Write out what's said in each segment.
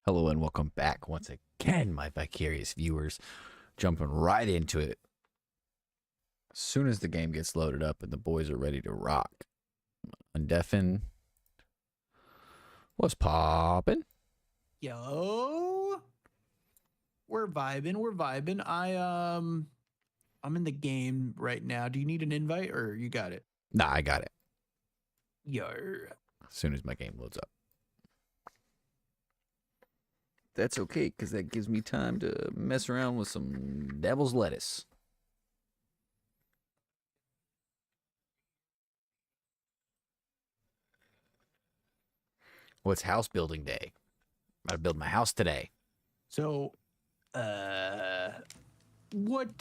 Hello and welcome back once again, my vicarious viewers. Jumping right into it. As soon as the game gets loaded up and the boys are ready to rock. Undeafen. What's poppin'? Yo, we're vibing. I'm in the game right now. Do you need an invite or you got it? Nah, I got it. Yo, As soon as my game loads up. That's okay, because that gives me time to mess around with some devil's lettuce. What's house building day? Gotta build my house today. so, what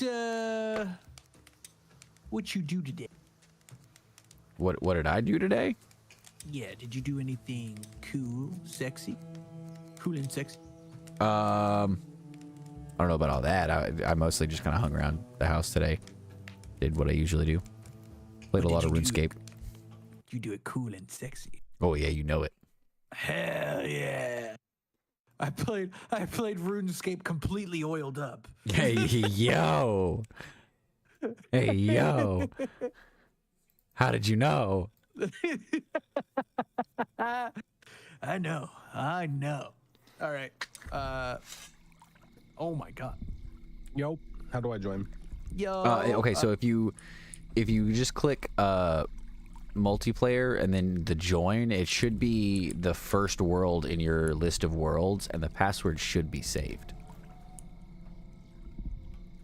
you do today? What did I do today? Yeah, did you do anything cool, sexy? Cool and sexy? I don't know about all that. I mostly just kind of hung around the house today. Did what I usually do. Played a lot of RuneScape. You do it cool and sexy. Oh yeah, you know it. Hell yeah. I played RuneScape completely oiled up. Hey yo. Hey yo. How did you know? I know. All right. Oh my god. Yo, how do I join? Yo. Okay, so if you just click multiplayer and then the join, it should be the first world in your list of worlds, and the password should be saved.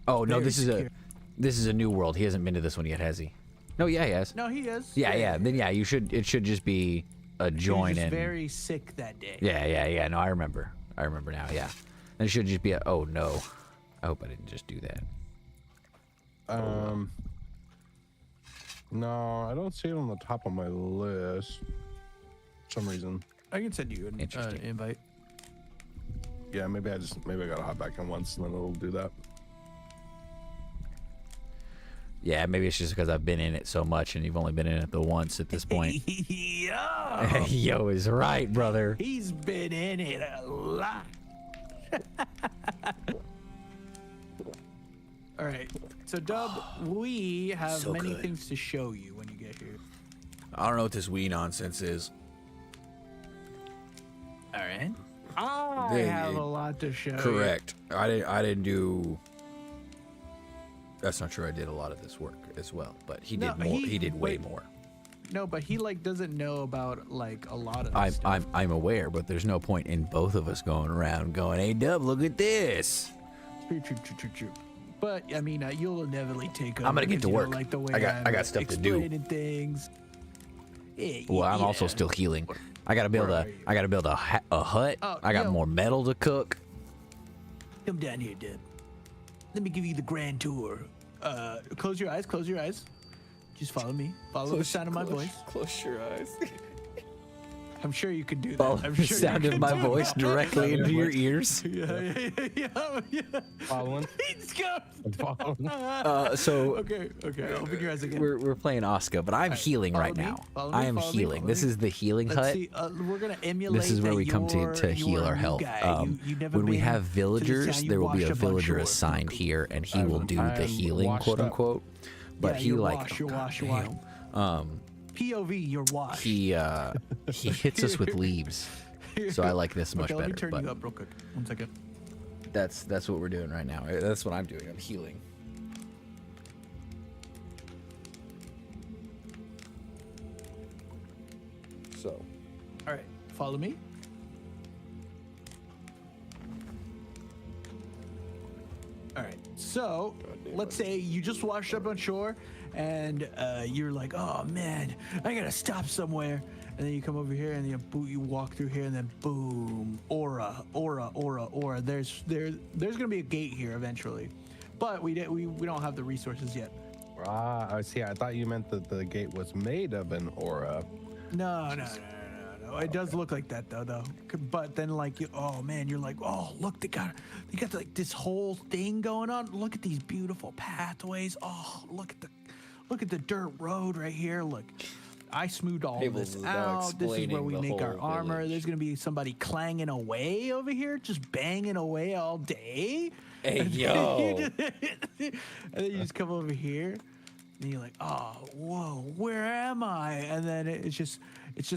Oh no, this is a new world. He hasn't been to this one yet, has he? No, yeah, he has. No, he is. Yeah. Then yeah, it should just be a join He was in. very sick that day. Yeah. No, I remember now. Yeah, and it should just be oh no. I hope I didn't just do that. No, I don't see it on the top of my list. For some reason. I can send you an Interesting. invite. Yeah, maybe I gotta hop back in once and then it'll do that. Yeah, maybe it's just because I've been in it so much, and you've only been in it the once at this point. Yo. Yo is right, brother. He's been in it a lot. All right. So, Dub, we have So many good. things to show you when you get here. I don't know what this Wii nonsense is. All right. I They- have a lot to show you. Correct. I didn't do. That's not true. I did a lot of this work as well, but he No, did more. he- He did way wait. more. No, but he doesn't know about a lot of this stuff. I'm aware, but there's no point in both of us going around going, "Hey, Dub, look at this." True. But I mean, you'll inevitably take over. I'm gonna get 'cause to you don't work. Like the way I got stuff to do. explaining things. Yeah, Well, I'm yeah. also still healing. I gotta build Where a. are you? I gotta build a hut. Oh, I got yo. more metal to cook. Come down here, Deb. Let me give you the grand tour. Close your eyes. Just follow me. Follow the sound of my voice. Close your eyes. I'm sure you can do that. Follow I'm the sure you sound of can my do voice that. directly into your ears. Yeah. Following? He's going. I'm following. So Okay. Open your eyes again. we're playing ASKA, but I'm healing follow right me, now. follow me, I am follow me, healing. follow This me. is the healing Let's hut. see. We're gonna emulate. This is where that we come to you're heal a our new health. guy. You've never When we been have to this villagers, town, you there will be a washed up on villager shore. assigned here, and he will do the I'm healing, washed quote up. unquote. But Yeah, he you're like washed, you're oh, washed, you're goddamn. POV, you're washed. He hits us with leaves, so I like this much Okay, let me better. turn you But up real quick. 1 second. that's what we're doing right now. That's what I'm doing. I'm healing. So. All right, follow me. All right, so let's say you just washed up on shore and you're like, oh man, I gotta stop somewhere. And then you come over here and you walk through here and then boom, aura. There's gonna be a gate here eventually, but we don't have the resources yet. Ah, I see. I thought you meant that the gate was made of an aura. No. It does look like that though. But then oh man, you're like, oh look, they got like this whole thing going on. Look at these beautiful pathways. Oh, look at the dirt road right here. Look. I smoothed all Tables this is now out. This is where explaining we the make our whole armor. village. There's gonna be somebody clanging away over here, just banging away all day. Hey, And then yo. and then you just come over here, and you're like, oh, whoa, where am I? And then it's just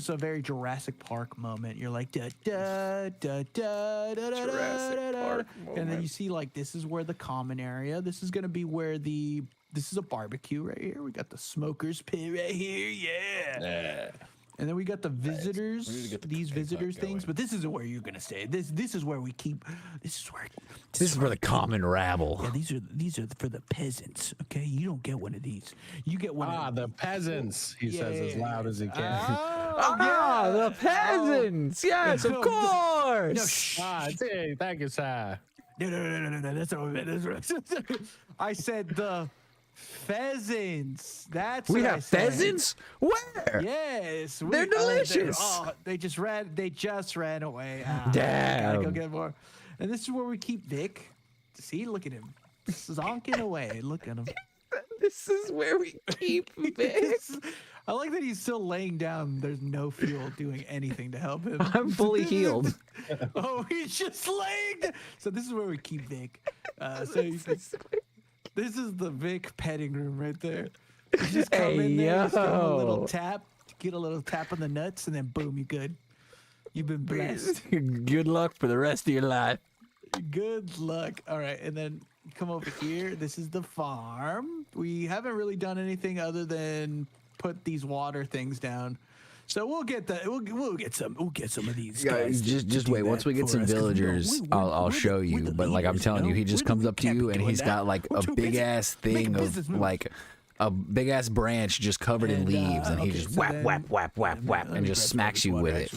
a very Jurassic Park moment. You're like, da da da da da da da Jurassic da, da. Park And then moment. you see like this is where the common area. This is gonna be where this is a barbecue right here. We got the smokers pit right here, yeah. And then we got the visitors, We need to get the these cooking visitors hut things. going. But this isn't where you're gonna stay. This is where we keep. This is where. This is where the common rabble. Yeah, these are for the peasants. Okay, you don't get one of these. You get one. Ah, of the peasants, he says as loud as he can. Ah, the peasants. Yes, of course. No, shh. Hey, thank you, sir. No. That's not what I meant. I said the pheasants. That's we what I have said. pheasants? Where? Yes, They're delicious. They just ran away. Gotta go Damn. get more. And this is where we keep Vic. See, look at him, zonking away. Look at him. This is where we keep Vic. I like that he's still laying down. There's no fuel doing anything to help him. I'm fully healed. Oh, he's just laying down. So this is where we keep Vic. This is the Vic petting room right there. You just come in there, just give him a little tap, get a little tap on the nuts, and then boom, you're good. You've been blessed. Good luck for the rest of your life. Good luck. All right, and then come over here. This is the farm. We haven't really done anything other than put these water things down. So we'll get that. We'll get some of these guys. Just wait. Once we get some villagers, I'll show you. But like I'm telling you, he just comes up to you and he's got like a big ass thing of like a big ass branch just covered in leaves, and he just whap and just smacks you with it.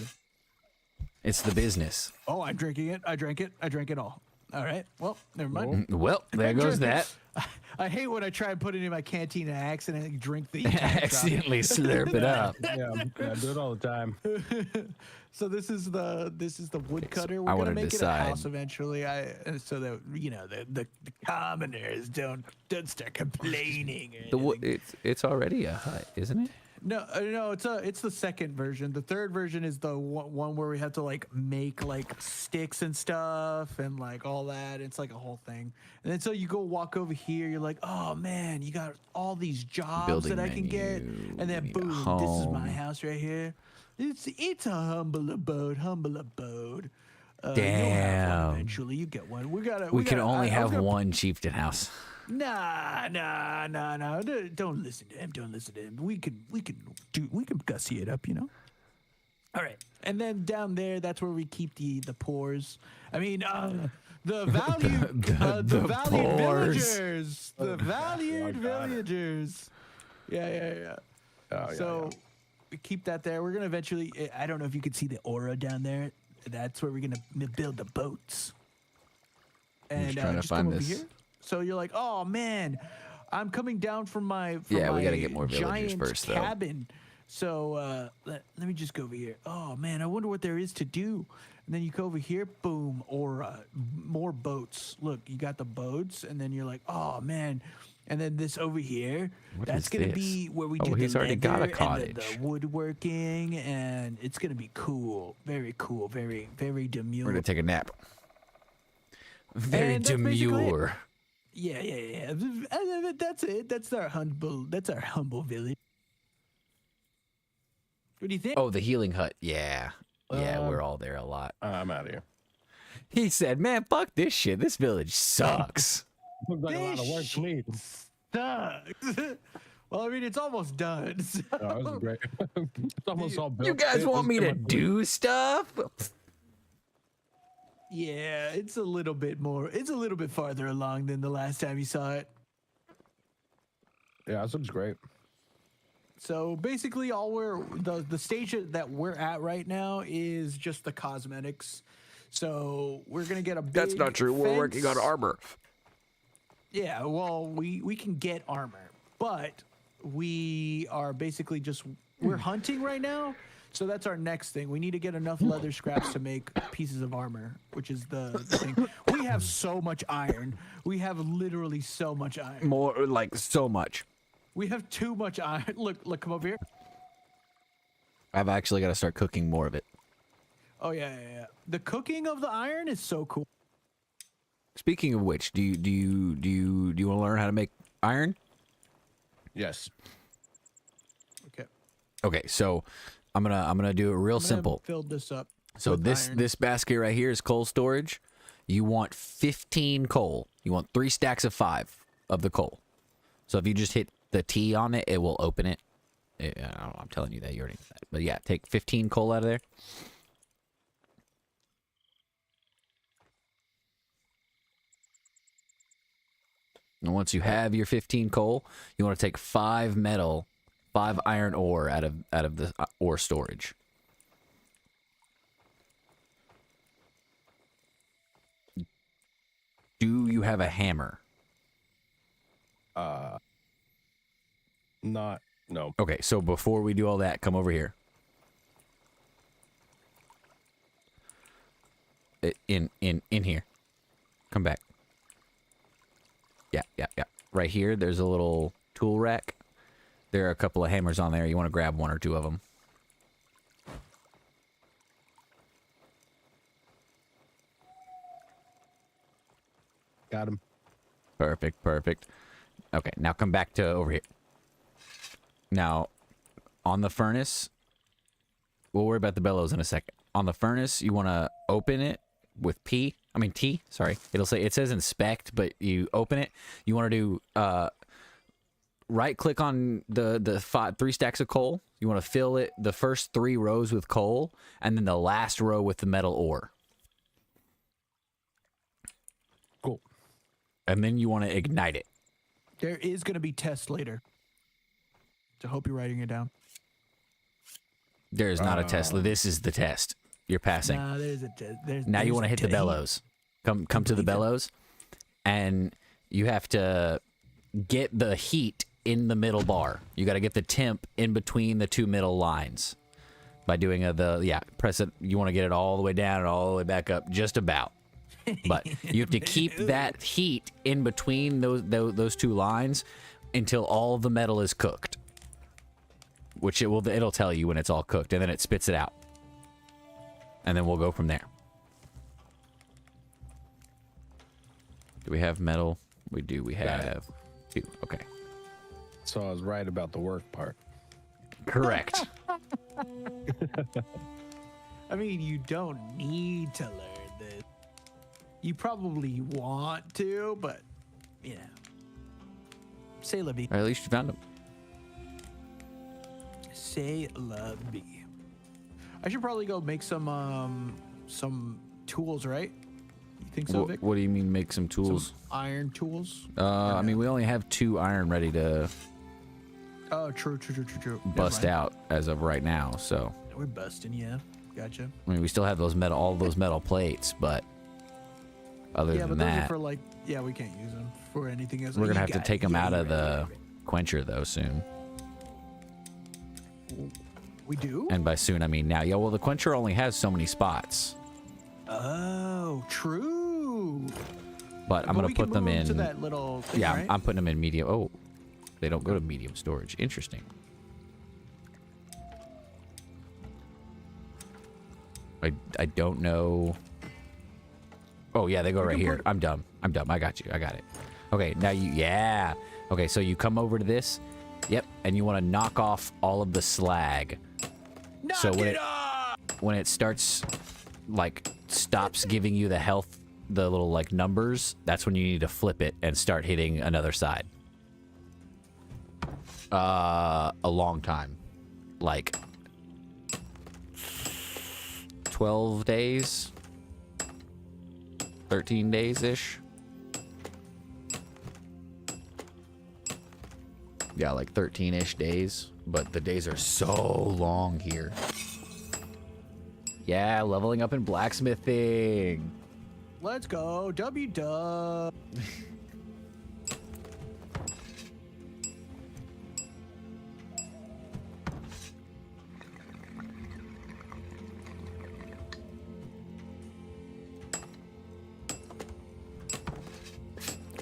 It's the business. Oh, I'm drinking it. I drank it all. All right. Well, never mind. Well, there goes that. I hate when I try and put it in my canteen and I accidentally drink the entire shot. Accidentally slurp it up. Yeah, I do it all the time. So this is the woodcutter. We're I gonna wanna make it a decide. house eventually. So that the commoners don't start complaining. Or anything. It's already a hut, isn't it? No, it's the second version. The third version is the one where we have to like make like sticks and stuff and like all that. It's like a whole thing. And then so you go walk over here. You're like, oh man, you got all these jobs Building that I can get. menu, And then we need a boom, this is my home. house right here. It's a humble abode. You'll have Damn. one eventually, you get one. We can only have one chieftain house. Nah. Don't listen to him. We can gussy it up, you know. All right, and then down there, that's where we keep the pores. I mean, the valued the valued pores. villagers, the valued villagers. Yeah. Oh, So we keep that there. We're gonna eventually. I don't know if you can see the aura down there. That's where we're gonna build the boats. And just trying to just find come over this. here. So you're like, oh man, I'm coming down from my Yeah, we gotta my get more villagers giant first, though. cabin. So let me just go over here. Oh man, I wonder what there is to do. And then you go over here, boom, aura, more boats. Look, you got the boats, and then you're like, oh man. And then this over here, What that's is gonna this? be where we Oh, do the he's already got a leather and cottage. the woodworking, and it's gonna be cool, very cool, very demure. We're gonna take a nap. Very And that's basically it. demure. Yeah. That's it. That's our humble village. What do you think? Oh, the healing hut. Yeah, we're all there a lot. I'm out of here. He said, "Man, fuck this shit. This village sucks." Looks like a lot of work to me. Sucks. Well, I mean, it's almost done. So. Oh, this is great. It's almost all built. You guys want me to do stuff? Yeah, it's a little bit more. It's a little bit farther along than the last time you saw it. Yeah, this looks great. So basically, the stage that we're at right now is just the cosmetics. So we're gonna get a big That's not true. We're working on fence. armor. Yeah, well, we can get armor, but we are basically just we're hunting right now. So that's our next thing. We need to get enough leather scraps to make pieces of armor, which is the thing. We have so much iron. We have literally so much iron. More like so much. We have too much iron. Look, come over here. I've actually got to start cooking more of it. Oh yeah. The cooking of the iron is so cool. Speaking of which, do you want to learn how to make iron? Yes. Okay. Okay, so I'm gonna do it real simple. Fill this up. So with this iron. this basket right here is coal storage. You want 15 coal. You want 3 stacks of 5 of the coal. So if you just hit the T on it, it will open it. I'm telling you that you already know that. But yeah, take 15 coal out of there. And once you have your 15 coal, you want to take 5 metal, 5 iron ore out of the ore storage. Do you have a hammer? No. Okay, so before we do all that, come over here. In here. Come back. Yeah. Right here, there's a little tool rack. There are a couple of hammers on there. You want to grab 1 or 2 of them. Got him. Perfect. Okay, now come back to over here. Now, on the furnace, we'll worry about the bellows in a second. On the furnace, you want to open it with T, sorry. It says inspect, but you open it. You want to do right click on the 3 stacks of coal. You want to fill it the first 3 rows with coal and then the last row with the metal ore. Cool. And then you want to ignite it. There is going to be tests later. So hope you're writing it down. There is not a test. This is the test. You're passing. Nah, there's a test. Now you want to hit the bellows. Come to the bellows, and you have to get the heat in the middle bar. You got to get the temp in between the 2 middle lines by doing press it. You want to get it all the way down and all the way back up, just about. But you have to keep that heat in between those 2 lines until all of the metal is cooked, which it'll tell you when it's all cooked, and then it spits it out. And then we'll go from there. Do we have metal? We do. We have 2. Okay. So I was right about the work part. Correct. I mean, you don't need to learn this. You probably want to, but, say la vie. Or at least you found them. Say la vie. I should probably go make some tools, right? You think so, Vic? What do you mean make some tools? Some iron tools? I mean, we only have 2 iron ready to Oh, true. bust out as of right now, so. We're busting, yeah. Gotcha. I mean, we still have all those metal plates, but other Yeah, than but those are that, for we can't use them for anything else. we're gonna have to take them out of the quencher though soon. We do? And by soon, I mean now. Yeah, well, the quencher only has so many spots, Oh, true. but I'm gonna we can put them move in. to that little thing, Yeah, right? I'm putting them in medium. Oh, they don't go to medium storage. Interesting. I don't know. Oh yeah, they go right here. I'm dumb. I got you. I got it. Okay, now yeah. Okay, so you come over to this. Yep, and you want to knock off all of the slag. Knock it off! When it starts, stops giving you the health, the little numbers, that's when you need to flip it and start hitting another side. A long time, 12 days, 13 days ish. Yeah, 13-ish days, but the days are so long here. Yeah, leveling up in blacksmithing. Let's go. W-dub.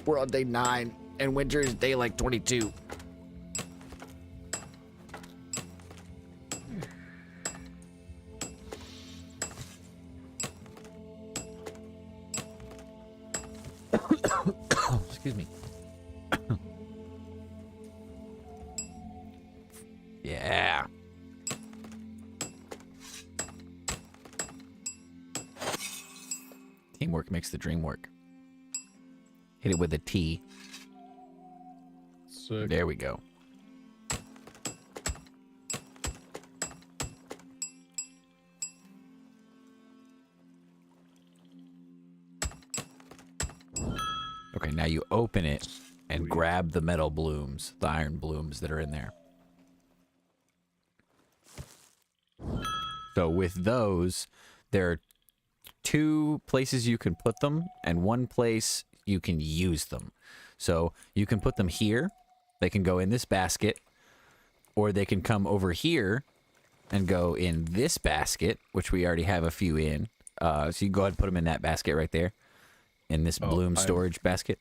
We're on day 9, and winter is day 22. Excuse me. Yeah. Teamwork makes the dream work. Hit it with a T. Sick. There we go. Okay, now you open it and Sweet. grab the metal blooms, the iron blooms that are in there. So with those, there are 2 places you can put them and 1 place you can use them. So you can put them here. They can go in this basket, or they can come over here and go in this basket, which we already have a few in. So you can go ahead and put them in that basket right there, in this bloom storage basket.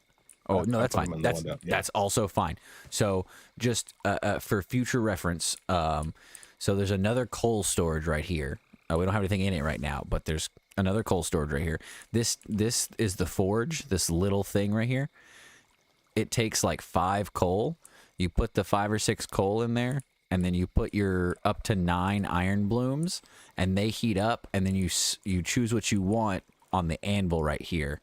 Oh, no, that's fine. That's also fine. So just for future reference, so there's another coal storage right here. We don't have anything in it right now, but there's another coal storage right here. This is the forge, this little thing right here. It takes like 5 coal. You put the 5 or 6 coal in there, and then you put your up to 9 iron blooms, and they heat up, and then you choose what you want on the anvil right here,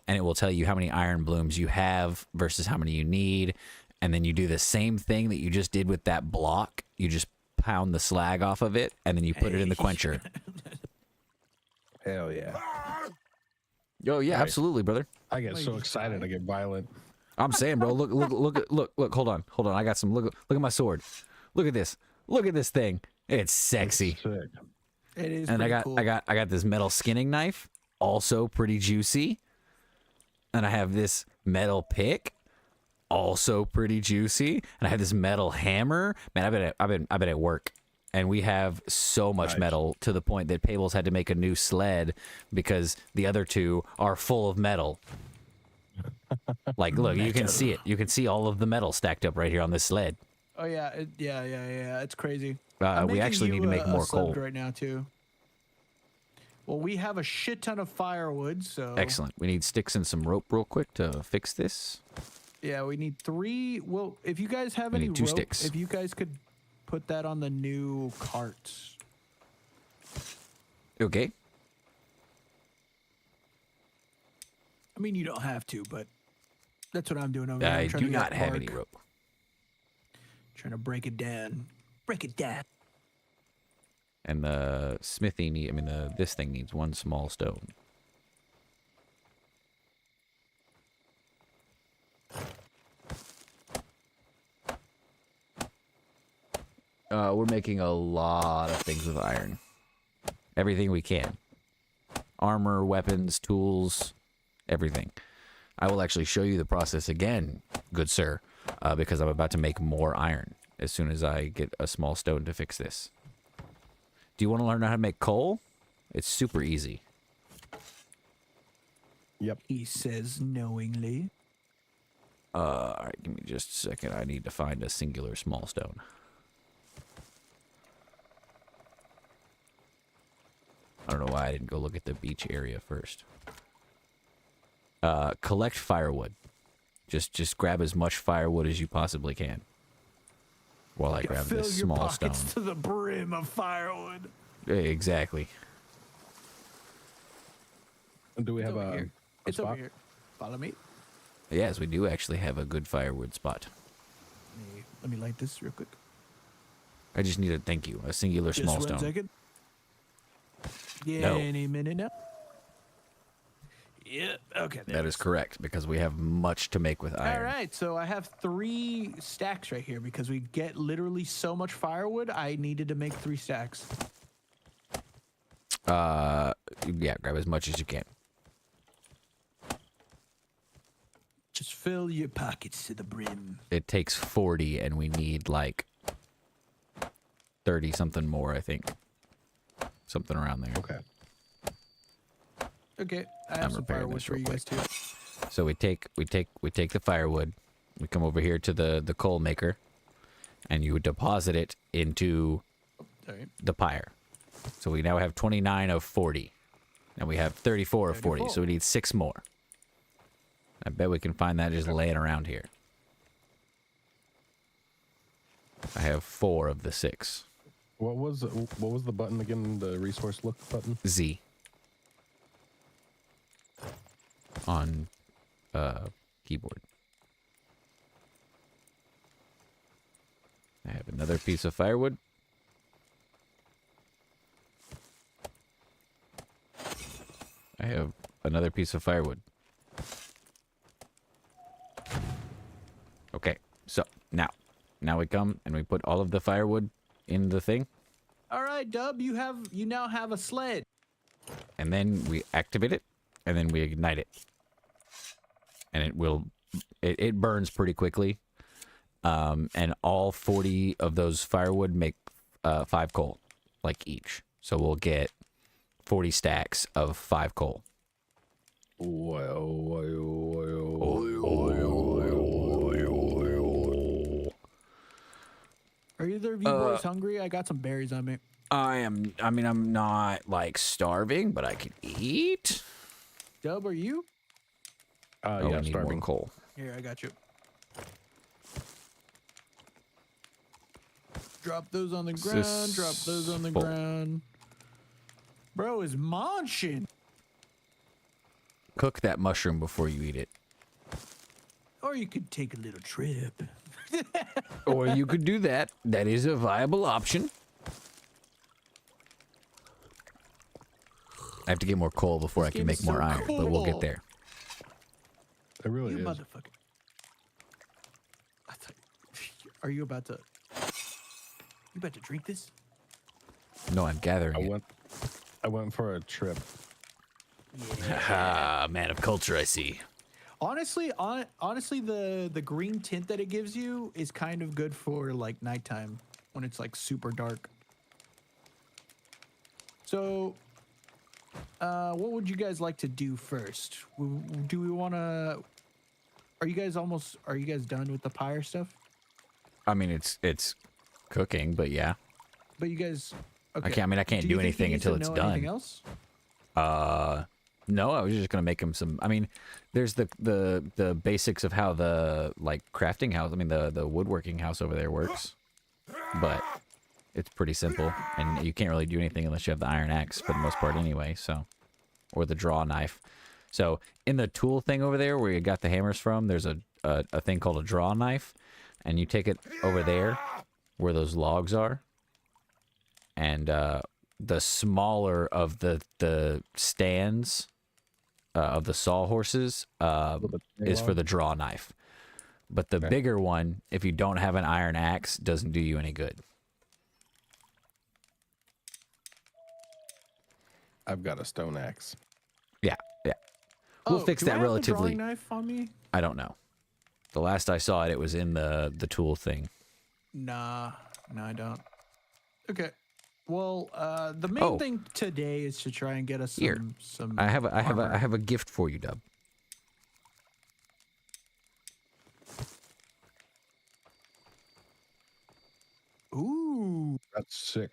and it will tell you how many iron blooms you have versus how many you need, and then you do the same thing that you just did with that block. You just pound the slag off of it, and then you put it in the quencher. Hell yeah. Oh yeah, Right. Absolutely, brother. I get so excited. I get violent. I'm saying, bro. Look. Hold on. I got some. Look at my sword. Look at this. Look at this thing. It's sexy. Sick. It is. And cool. I got this metal skinning knife, also pretty juicy. And I have this metal pick, also pretty juicy. And I have this metal hammer. Man, I've been at work, and we have so much metal to the point that Pables had to make a new sled because the other 2 are full of metal. Like, look, you can see it. You can see all of the metal stacked up right here on this sled. Oh yeah, yeah. It's crazy. We actually need to make more coal right now too. Well, we have a shit ton of firewood, so Excellent. We need sticks and some rope real quick to fix this. yeah, we need 3. Well, if you guys have We any need 2 rope, sticks. if you guys could put that on the new carts. Okay. I mean, you don't have to, but that's what I'm doing over here. I I'm trying do to get not have any bark. rope. Trying to break it down. Break it down. And the smithy this thing needs 1 small stone. We're making a lot of things with iron. Everything we can. Armor, weapons, tools, everything. I will actually show you the process again, good sir, because I'm about to make more iron as soon as I get a small stone to fix this. Do you want to learn how to make coal? It's super easy. Yep. He says knowingly. All right, give me just a second. I need to find a singular small stone. I don't know why I didn't go look at the beach area first. Collect firewood. Just grab as much firewood as you possibly can. While I grab Fill this your small stone. pockets to the brim of firewood. Exactly. And do we It's have over a, here. a It's spot? over here. Follow me. Yes, we do actually have a good firewood spot. Let me light this real quick. I just need a singular Just small 1 stone. second. Yeah, No. any minute now. Yeah, okay. there That it is correct, because we have much to make with iron. All right, so I have 3 stacks right here because we get literally so much firewood. I needed to make 3 stacks. Yeah, grab as much as you can. Just fill your pockets to the brim. It takes 40, and we need like 30 something more, I think. Something around there. Okay. Okay, I I'm have some repairing firewood this for real you guys too. So we take the firewood. We come over here to the coal maker, and you deposit it into All right. the pyre. So we now have 29 of 40. And we have 34 of 40, so we need 6 more. I bet we can find that just laying around here. I have 4 of the 6. What was the button again? The resource look button? Z. On keyboard. I have another piece of firewood. I have another piece of firewood. Okay, so now we come and we put all of the firewood in the thing, All right, Dub, you now have a sled. and then we activate it, and then we ignite it, and it burns pretty quickly, and all 40 of those firewood make 5 coal, like each. So we'll get 40 stacks of 5 coal. Are either of you boys hungry? I got some berries on me. I'm not like starving, but I can eat. Dub, are you? I Yeah, need starving. more coal. Here, I got you. Drop those on the ground. Drop those on the full. ground. Bro is munching. Cook that mushroom before you eat it. Or you could take a little trip. Or you could do that. That is a viable option. I have to get more coal before I can game make is more so iron, but we'll get cool. there. It really You is. motherfucker. I thought, are you about to? You about to drink this? No, I'm gathering it. I went for a trip. Ah, man of culture, I see. Honestly, the green tint that it gives you is kind of good for like nighttime when it's like super dark. So, what would you guys like to do first? Do we want to? Are you guys done with the pyre stuff? I mean, it's cooking, but yeah. But you guys, okay. I can't Do do you think he anything needs to until it's know done. anything else? No, I was just gonna make him some. I mean, there's the basics of how the like crafting house. I mean, the woodworking house over there works, but it's pretty simple, and you can't really do anything unless you have the iron axe for the most part, anyway. So, or the draw knife. So in the tool thing over there where you got the hammers from, there's a thing called a draw knife, and you take it over there where those logs are, and the smaller of the stands of the sawhorses is for the draw knife. But the bigger one, if you don't have an iron axe, doesn't do you any good. I've got a stone axe. Yeah. We'll fix do I that have the relatively. drawing knife on me? I don't know. The last I saw it, it was in the tool thing. Nah, no, I don't. Okay. Well, the main thing today is to try and get us Here. some. I have armor. a gift for you, Dub. Ooh. That's sick.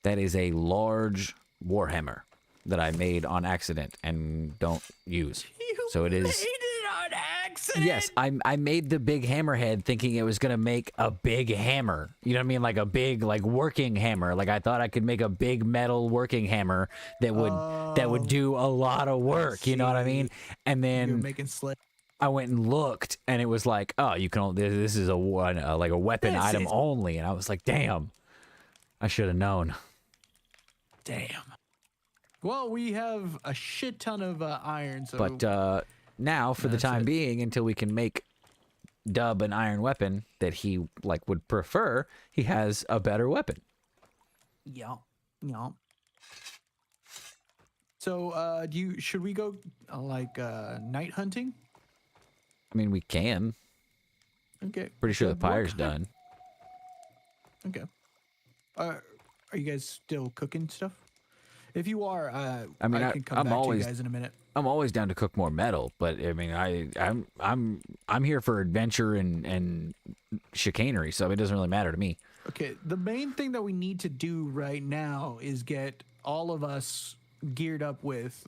That is a large warhammer that I made on accident and don't use. So it is. Made it on accident. Yes, I made the big hammerhead thinking it was gonna make a big hammer. You know what I mean? Like a big working hammer. Like I thought I could make a big metal working hammer that would do a lot of work. You know what I mean? And You're then making sled. I went and looked, and it was like, oh, you can only, this is like a weapon This item is- only. And I was like, damn, I should have known. Damn. Well, we have a shit ton of iron. So But now, for the That's time it. being, until we can make Dub an iron weapon that he would prefer, he has a better weapon. yeah. So, should we go night hunting? I mean, we can. Okay. Pretty sure the What pyre's kind- done. Okay. Are you guys still cooking stuff? If you are, I mean, I can come I'm back to always- you guys in a minute. I'm always down to cook more metal, but I mean, I'm here for adventure and chicanery, so it doesn't really matter to me. Okay, the main thing that we need to do right now is get all of us geared up with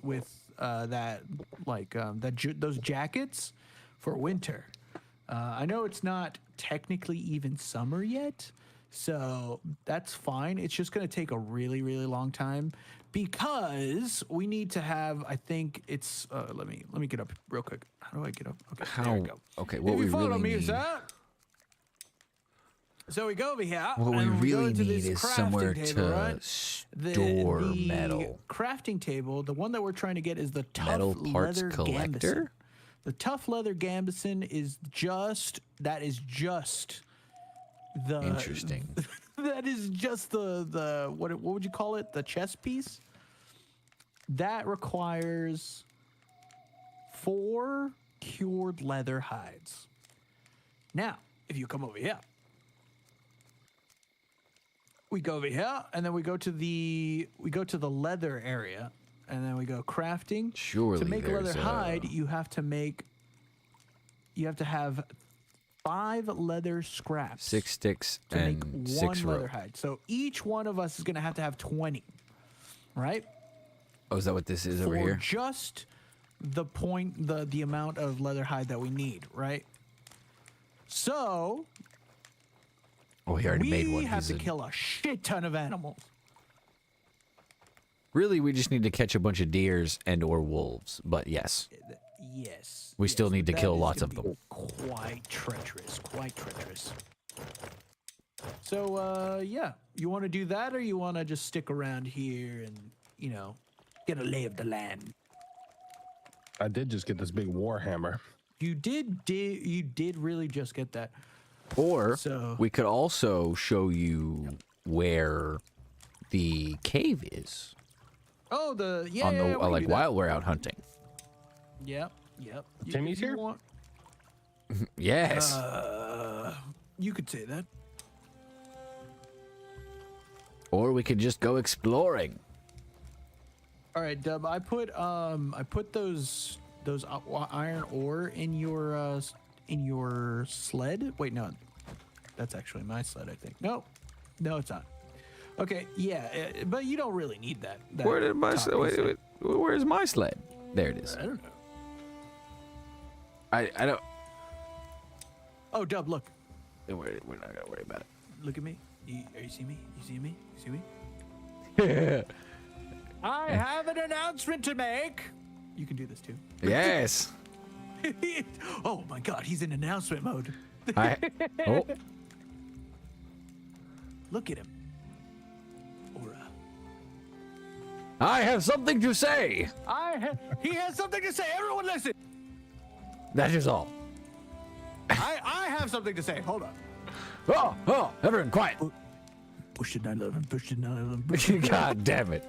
those jackets for winter. I know it's not technically even summer yet, so that's fine. It's just going to take a really, really long time because we need to have. I think it's. Let me get up real quick. How do I get up? Okay, there we go. Okay, what If we you follow really me, need. sir. So we go over here. What we and go really into need this is crafting somewhere table, to right? store the metal. crafting table, the one that we're trying to get is the tough Metal parts leather collector? gambeson. The tough leather gambeson is just the Interesting. that is just the what would you call it? The chest piece. That requires 4 cured leather hides. Now, if you come over here, we go over here, and then we go to the leather area, and then we go crafting. Surely to make a leather there's a- hide, you have to have 5 leather scraps 6 sticks to make and 1 6 leather rope. hide. So each one of us is going to have 20, right? Oh, is that what this is over For here? just the amount of leather hide that we need, right? So Oh, we already made one. we have He's to a- kill a shit ton of animals. Really, we just need to catch a bunch of deers and or wolves. But yes, Yes. We still need to that kill is lots gonna of them. be Quite treacherous. Quite treacherous. So, yeah. You want to do that, or you want to just stick around here and, get a lay of the land? I did just get this big war hammer. You did really just get that. or So- we could also show you where the cave is Oh, on the we can like do that. while we're out hunting. Yep. Timmy's here? Yes. You could say that. Or we could just go exploring. All right, Dub. I put those iron ore in your sled. Wait, no, that's actually my sled. I think. No, it's not. Okay, yeah, but you don't really need that. Where did my top sled? Wait, piece. wait, where's my sled? There it is. I don't know. I don't. Oh, Dub, look We're not gonna worry about at me. You see me? You see me? it. I have an announcement to make. You can do this too. Yes. Oh my God, he's in announcement mode. Oh, Look at him. Aura. I have something to say. He has something to say. Everyone listen. That is all. I have something to say. Hold on. Oh, everyone quiet. Push it 911. Push it 911. Push it. God damn it.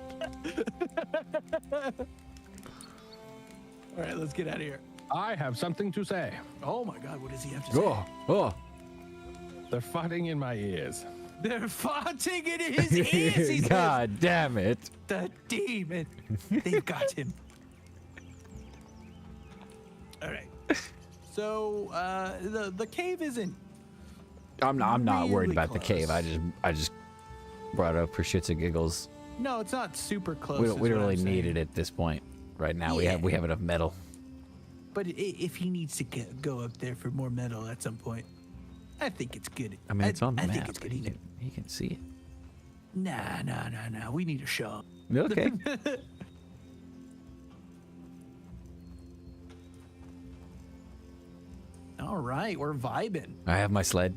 All right, let's get out of here. I have something to say. Oh my God, what does he have to say? Oh. They're farting in my ears. They're farting in his ears. He says. God damn it. The demon. They've got him. All right. So the cave isn't. I'm not worried Really about the cave. close. I just brought it up for shits and giggles. No, it's not super close. We don't is what really I'm need saying. it at this point. Right now, Yeah. we have enough metal. But if he needs to go up there for more metal at some point, I think it's good. I mean, it's on the I map. think it's good. He can see it. Nah. We need a show. Okay. All right, we're vibing. I have my sled.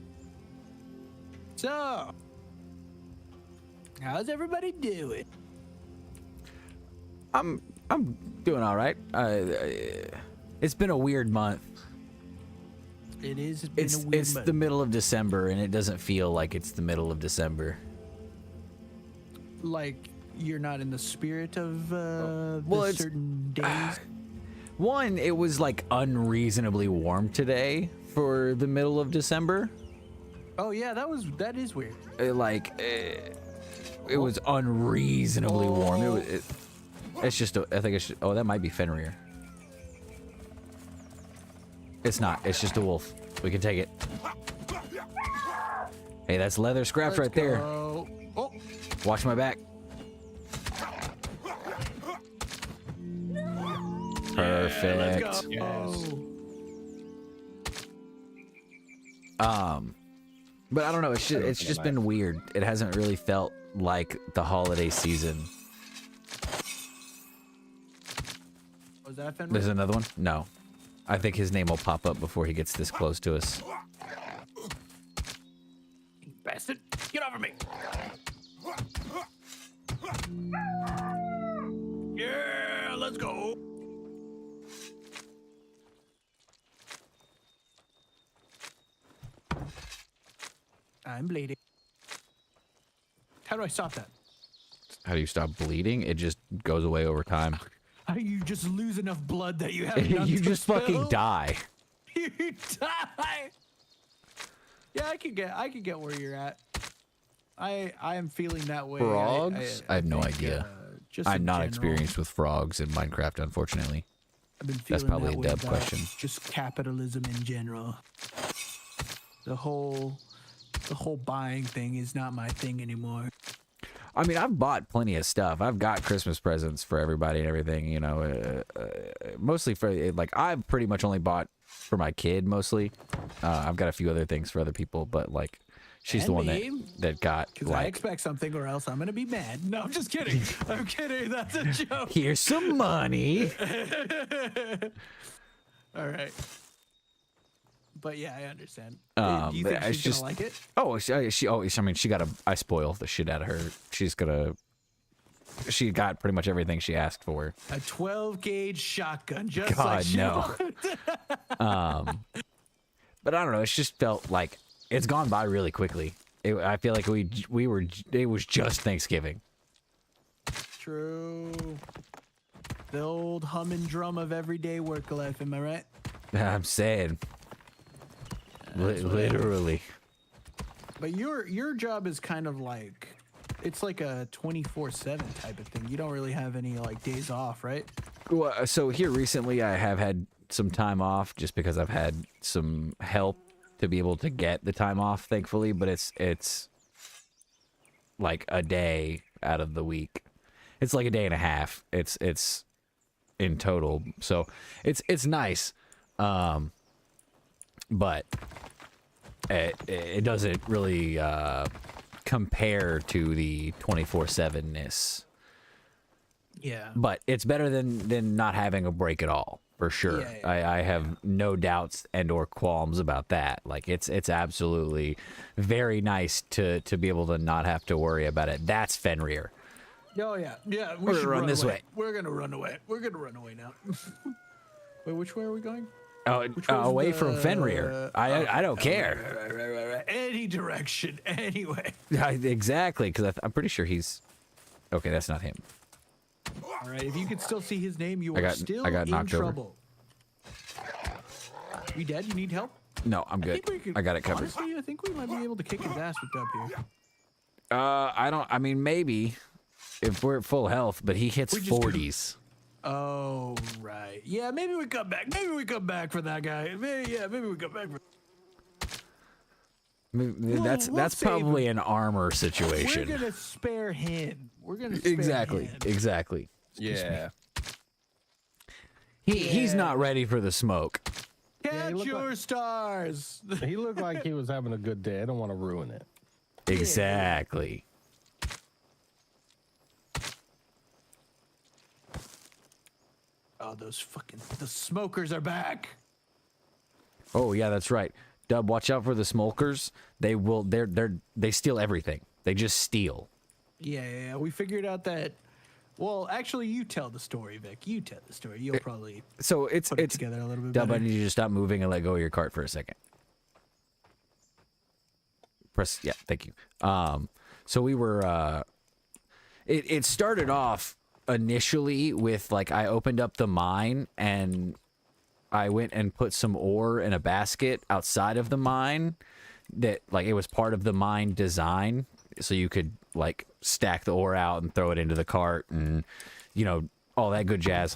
So, how's everybody doing? I'm doing all right. It's been a weird month. It is. Been It's a weird it's month. the middle of December, and it doesn't feel like it's the middle of December. Like you're not in the spirit of Well, the it's- certain days. One, it was like unreasonably warm today for the middle of December. Oh yeah, that is weird. It was unreasonably warm. It's just. I think it's. Oh, that might be Fenrir. It's not. It's just a wolf. We can take it. Hey, that's leather scraps right there. Oh, Watch my back. Perfect. Let's go. Yes. But I don't know. It's just been weird. It hasn't really felt like the holiday season. Was that Fenrir? There's another one? No. I think his name will pop up before he gets this close to us. Bastard! Get over me! Yeah, let's go. I'm bleeding. How do I stop that? How do you stop bleeding? It just goes away over time. How do you just lose enough blood that you have enough You to just fucking spill? die. You die. Yeah, I could get where you're at. I am feeling that way. Frogs? I have no idea. Just I'm in not general, experienced with frogs in Minecraft, unfortunately. I've been That's feeling probably that a way Deb about question. Just capitalism in general. The whole buying thing is not my thing anymore. I mean, I've bought plenty of stuff. I've got Christmas presents for everybody and everything, you know. Mostly for, like, I've pretty much only bought for my kid, mostly. I've got a few other things for other people, but, like, she's And the one me. that got, Because I like, expect something or else I'm going to be mad. No, I'm just kidding. I'm kidding. That's a joke. here's some money. All right. But yeah, I understand. Um, Do you think it's she's just- going to like it? I mean, I spoil the shit out of her. She got pretty much everything she asked for. A 12 gauge shotgun, just God, like she no. wanted. But I don't know. It's just felt like it's gone by really quickly. I feel like it was just Thanksgiving. True. The old hum and drum of everyday work life, am I right? I'm saying. That's what Literally. But your job is kind of like, it's like a 24/7 type of thing. You don't really have any like days off, right? Well, so here recently I have had some time off just because I've had some help to be able to get the time off, thankfully, but it's like a day out of the week. It's like a day and a half. It's in total. So it's nice. But it doesn't really compare to the 24/7-ness. Yeah. But it's better than not having a break at all, for sure. Yeah. I have no doubts and or qualms about that. Like it's absolutely very nice to be able to not have to worry about it. That's Fenrir. Oh yeah. Yeah. We're should gonna run this away. way. We're gonna run away. We're gonna run away now. Wait, which way are we going? Oh, Which was away from the- Fenrir. I don't care. Right. Any direction, anyway. Exactly, because I'm pretty sure he's. Okay, that's not him. All right. If you can still see his name, you I are got still knocked in over. trouble. You dead? You need help? No, I'm good. I got it covered. Honestly, I think we might be able to kick his ass with Dub here. I mean, maybe if we're at full health, but he hits We just- 40s. Oh, right. Yeah, maybe we come back. Maybe we come back for that guy. Maybe we come back for. That's we'll save probably him. an armor We're situation. gonna spare him. We're gonna spare Exactly. him. Exactly. Yeah. He's Yeah. not ready for the smoke. Catch he looked your stars. He looked like he was having a good day. I don't want to ruin it. Exactly. Oh, the smokers are back. Oh yeah, that's right. Dub, watch out for the smokers. They steal everything. They just steal. Yeah. We figured out that. Well, actually, you tell the story, Vic. You tell the story. You'll probably So it's put it together a little bit Dub, I better. need you to stop moving and let go of your cart for a second. Press yeah, thank you. So we were it started off initially with like I opened up the mine and I went and put some ore in a basket outside of the mine that like it was part of the mine design so you could like stack the ore out and throw it into the cart and you know all that good jazz.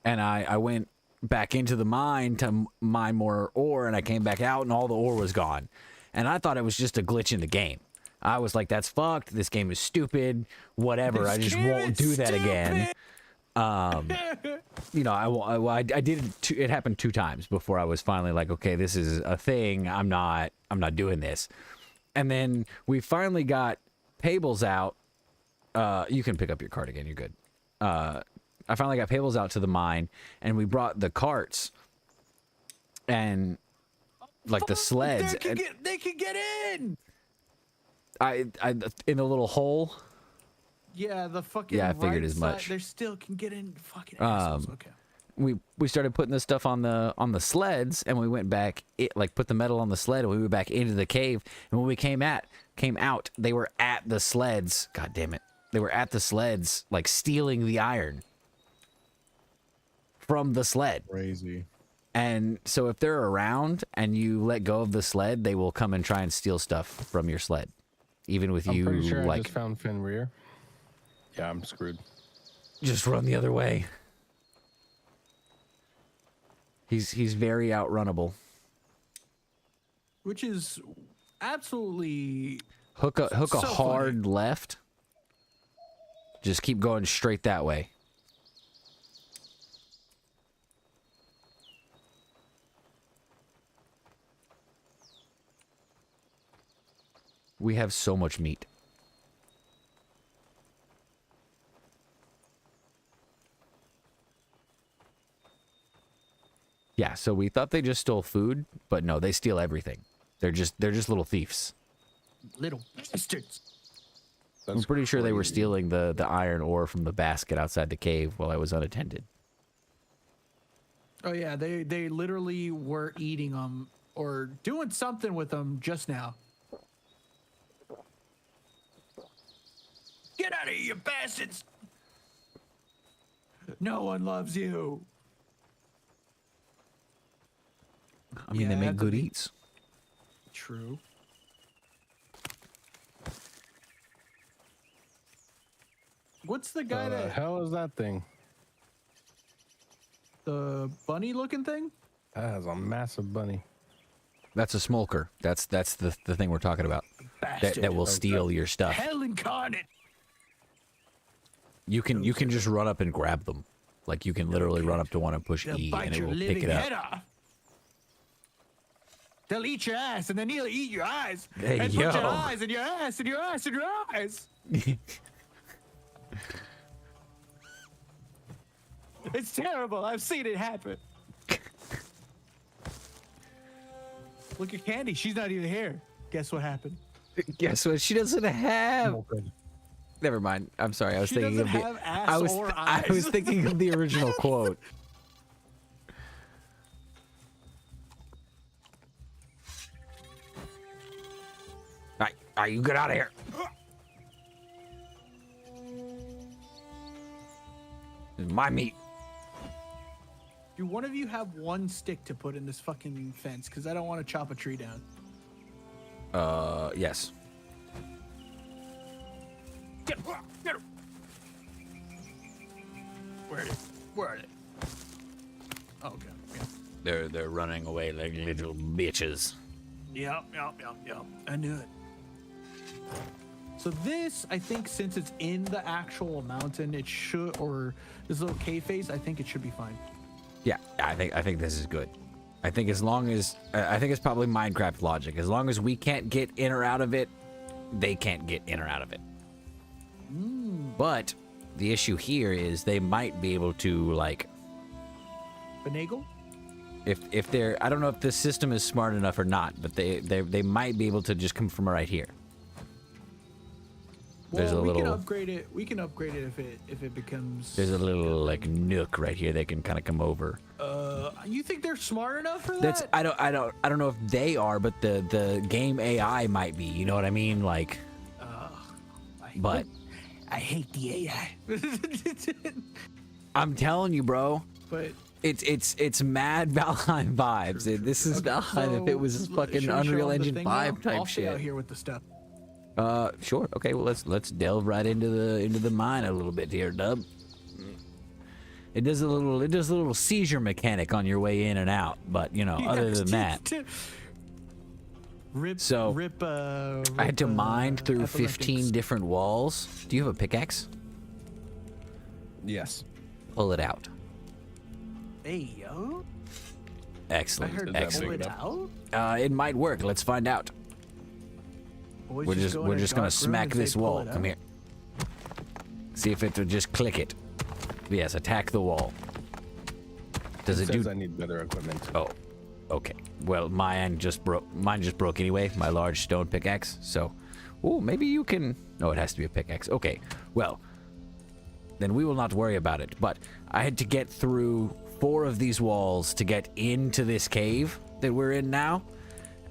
And I went back into the mine to mine more ore and I came back out and all the ore was gone. And I thought it was just a glitch in the game. I was like, that's fucked. This game is stupid. Whatever. I just won't do that again. you know, I did it. It happened 2 times before I was finally like, okay, this is a thing. I'm not doing this. And then we finally got Pables out. You can pick up your cart again. You're good. I finally got Pables out to the mine, and we brought the carts and like the sleds. They can get in. I in the little hole. Yeah, the fucking. Yeah, I figured right as much. Side, they still can get in. Fucking assholes. Okay. We started putting this stuff on the sleds, and we went back, put the metal on the sled, and we went back into the cave. And when we came out, they were at the sleds. God damn it. They were at the sleds, like stealing the iron from the sled. Crazy. And so if they're around and you let go of the sled, they will come and try and steal stuff from your sled. Even with you, pretty sure I like, just found Fenrir. Yeah, I'm screwed. just run the other way. He's very outrunnable. Which is absolutely Hook a so hard left. Just keep going straight that way. We have so much meat. Yeah, so we thought they just stole food, but no, they steal everything. They're just little thieves. little bastards. I'm pretty sure they were stealing the iron ore from the basket outside the cave while I was unattended. Oh yeah, they literally were eating them or doing something with them just now. Get out of here, you bastards! No one loves you. I mean, Yeah, they make that's a good big- eats. True. What's the guy The that hell is that thing? the bunny looking thing? That has a massive bunny. That's a smoker. That's the thing we're talking about. Bastard. That will steal your stuff. Hell incarnate. You can just run up and grab them. Like you can literally run up to one and push They'll E bite and it your will living pick it head up. off. They'll eat your ass and then he'll eat your eyes. Hey, and put your yo. eyes in your ass and your ass in your eyes. It's terrible. I've seen it happen. Look at Candy. She's not even here. Guess what happened? Guess what? She doesn't have. Open. Never mind. I'm sorry. I was She thinking doesn't of the. have ass I was or I was eyes. thinking of the original quote. All right, you get out of here. This is my meat. Do one of you have one stick to put in this fucking fence? Because I don't want to chop a tree down. Yes. Get him! Get him! Where are they? Where are they? Oh, okay. Yeah. They're running away like little bitches. Yep. I knew it. So this, I think, since it's in the actual mountain, it should, or this little cave face, I think it should be fine. Yeah, I think this is good. I think as long as I think it's probably Minecraft logic. As long as we can't get in or out of it, they can't get in or out of it. But the issue here is they might be able to like Finagle? if they're I don't know if this system is smart enough or not, but they might be able to just come from right here. There's Well, a we can little upgrade it. We can upgrade it if it becomes. there's a little like nook right here they can kind of come over. You think they're smart enough for that? That's I don't know if they are, but the game AI might be. You know what I mean? Like, but I hate the AI. I'm telling you, bro, But it's mad Valheim vibes. This is Valheim if it was fucking should we show Unreal them the Engine thing 5 now? type I'll stay out shit. here with the stuff. Sure. Okay. Well, let's delve right into the mine a little bit here, Dub. It does a little seizure mechanic on your way in and out, but you know, other than that, Rip. So, Rip. I had to mine through 15 different walls. Do you have a pickaxe? Yes. Pull it out. Hey, yo. I Excellent. heard Is that Excellent. big pull it out. It might work. Let's find out. Boys We're just go in we're a just gonna dark room smack and say, this "Pull wall. it Come out." here. See if it will just click it. Yes, attack the wall. Does it Says do? I need better equipment. Oh, okay. Well, mine just broke. Mine just broke anyway. My large stone pickaxe. So, oh, maybe you can. No, it has to be a pickaxe. Okay. Well, then we will not worry about it. But I had to get through 4 of these walls to get into this cave that we're in now,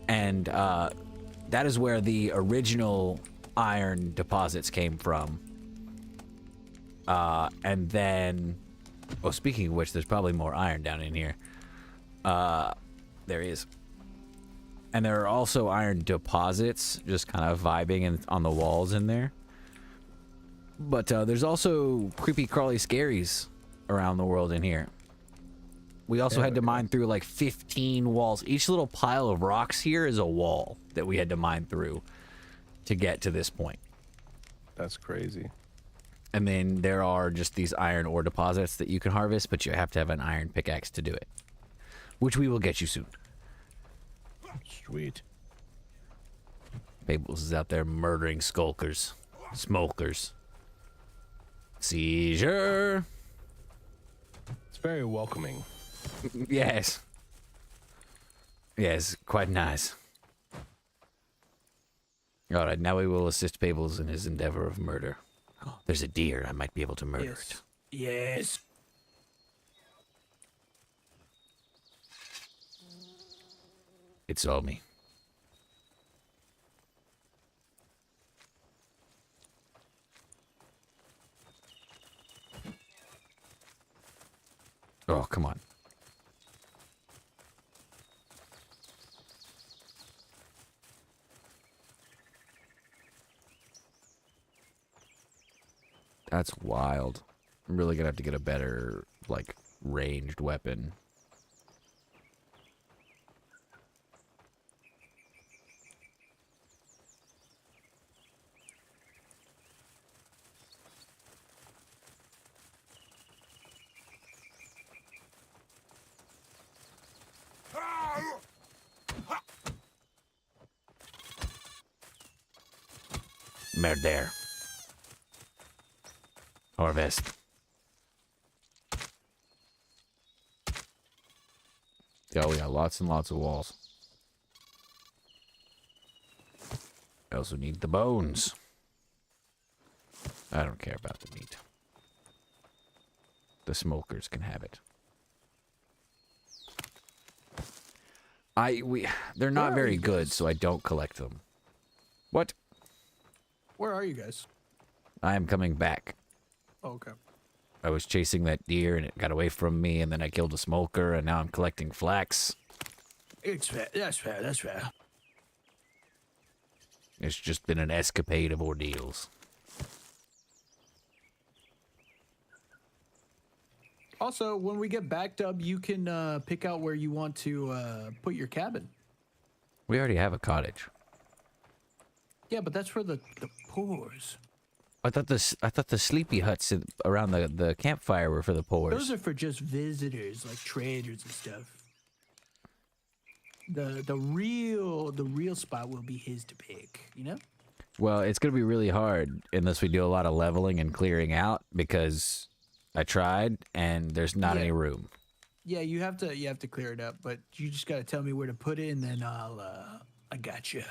and that is where the original iron deposits came from. And then, oh, speaking of which, there's probably more iron down in here. There is. And there are also iron deposits just kind of vibing on the walls in there. But there's also creepy, crawly scaries around the world in here. We also had to mine through like 15 walls. Each little pile of rocks here is a wall that we had to mine through to get to this point. That's crazy. And then there are just these iron ore deposits that you can harvest, but you have to have an iron pickaxe to do it. Which we will get you soon. Sweet. Fables is out there murdering skulkers. Smokers. Seizure. It's very welcoming. Yes. Yes, quite nice. Alright, now we will assist Fables in his endeavor of murder. Oh, there's a deer. I might be able to murder it. Yes. It's all me. Oh, come on. That's wild. I'm really gonna have to get a better, like, ranged weapon. Murder. Harvest. Oh, we got lots and lots of walls. I also need the bones. I don't care about the meat. The smokers can have it. They're not Where are very you good, guys? so I don't collect them. What? Where are you guys? I am coming back. Oh, okay. I was chasing that deer and it got away from me, and then I killed a smoker, and now I'm collecting flax. It's fair. That's fair. That's fair. It's just been an escapade of ordeals. Also, when we get back, Dub, you can pick out where you want to put your cabin. We already have a cottage. Yeah, but that's for the poors. I thought the sleepy huts around the campfire were for the poor. Those are for just visitors, like traders and stuff. The real spot will be his to pick, you know? Well, it's gonna be really hard unless we do a lot of leveling and clearing out, because I tried and there's not Yeah. any room. Yeah, you have to clear it up, but you just gotta tell me where to put it, and then I gotcha.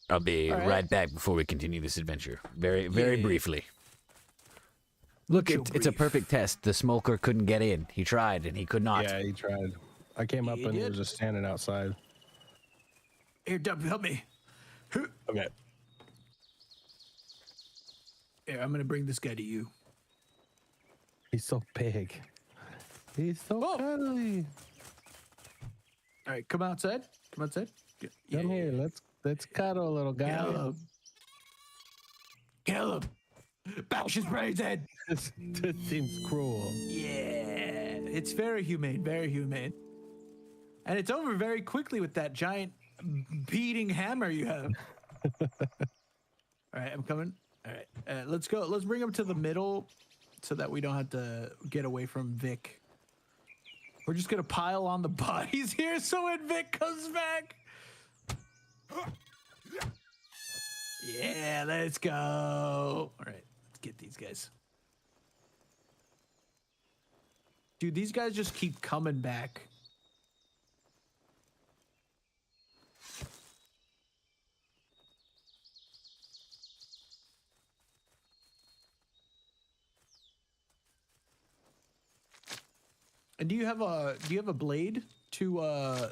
I'll be All right. right back before we continue this adventure. Very Yeah. briefly. Look, Real it's a brief. perfect test. The smoker couldn't get in. He tried and he could not. Yeah, he tried. I came up He and he did. was just standing outside. Here, Dub, help me. Okay. Here, I'm gonna bring this guy to you. He's so big. He's so Whoa. cuddly. All right, come outside. Come outside. Come here. Let's cuddle, little guy. Caleb. Caleb. Bash his brains in. This seems cruel. Yeah, it's very humane, very humane. And it's over very quickly with that giant beating hammer you have. All right, I'm coming. All right, let's go. Let's bring him to the middle so that we don't have to get away from Vic. We're just gonna pile on the bodies here so when Vic comes back. Yeah, let's go. All right, let's get these guys. Dude, these guys just keep coming back. And do you have a blade to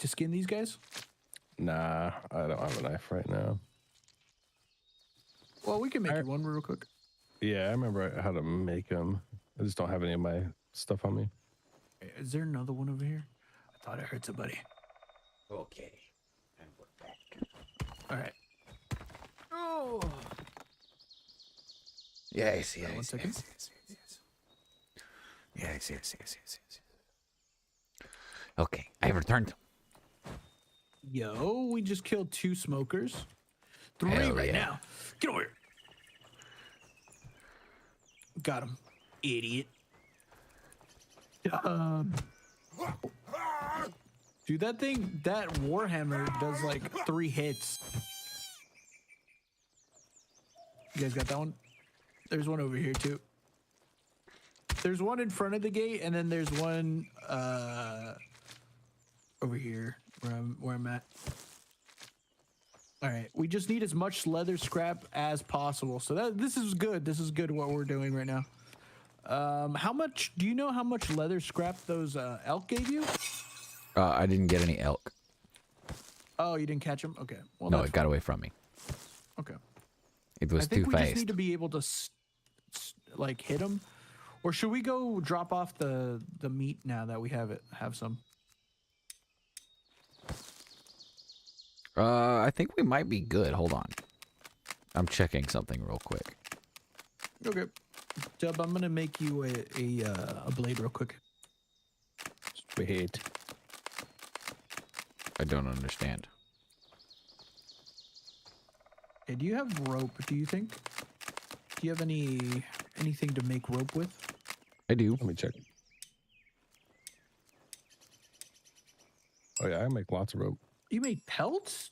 skin these guys? Nah, I don't have a knife right now. Well, we can make you one real quick. Yeah, I remember how to make them. I just don't have any of my stuff on me. Is there another one over here? I thought I heard somebody. Okay. And we're back. All right. Oh. Yes, yes, One yes, second. yes. Okay, I have returned. Yo, we just killed 2 smokers. 3 Hell right yeah. now. Get over here. Got him. Idiot. Dude, that Warhammer does like 3 hits. You guys got that one? There's one over here too. There's one in front of the gate, and then there's one over here where I'm at. All right, we just need as much leather scrap as possible. So this is good. This is good what we're doing right now. How much? Do you know how much leather scrap those elk gave you? I didn't get any elk. Oh, you didn't catch them? Okay. Well, No, that's it got away from me. okay. It was I think too we fast. just need to be able to like hit them, or should we go drop off the meat now that we have some? I think we might be good. Hold on. I'm checking something real quick. Okay. Dub, I'm gonna make you a blade real quick. Sweet. I don't understand. Hey, do you have rope? Do you think? Do you have anything to make rope with? I do. Let me check. Oh yeah, I make lots of rope. You made pelts?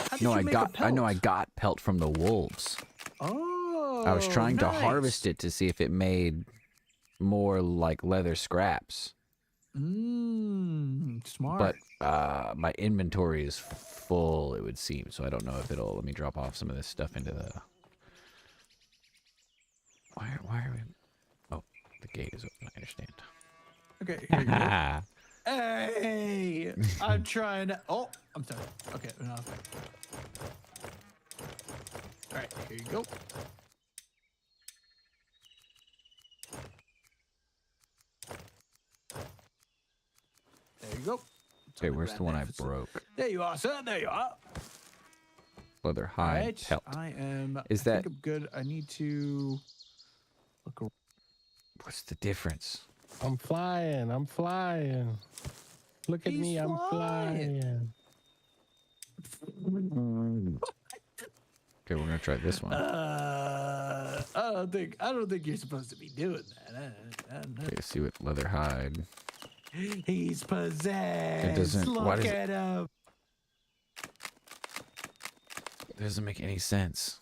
How did No, you I make a got. I know I pelt? got pelt from the wolves. Oh, I was trying to nice. harvest it to see if it made more like leather scraps. Smart. But my inventory is full, it would seem. So I don't know if it'll let me drop off some of this stuff into the. Why are we? Oh, the gate is open. I understand. Okay, here you go. Hey, I'm trying to. Oh, I'm sorry. Okay, no. All right, here you go. There you go. Okay, where's the one I broke? There you are, sir. There you are. Leather All hide right, pelt. I am. Is I that- think I'm good? I need to look. What's the difference? I'm flying. I'm flying. Look at He's me. I'm flying. flying. Okay, we're gonna try this one. I don't think you're supposed to be doing that. Okay, see what leather hide. He's possessed. doesn't- Look why does at him. It doesn't make any sense.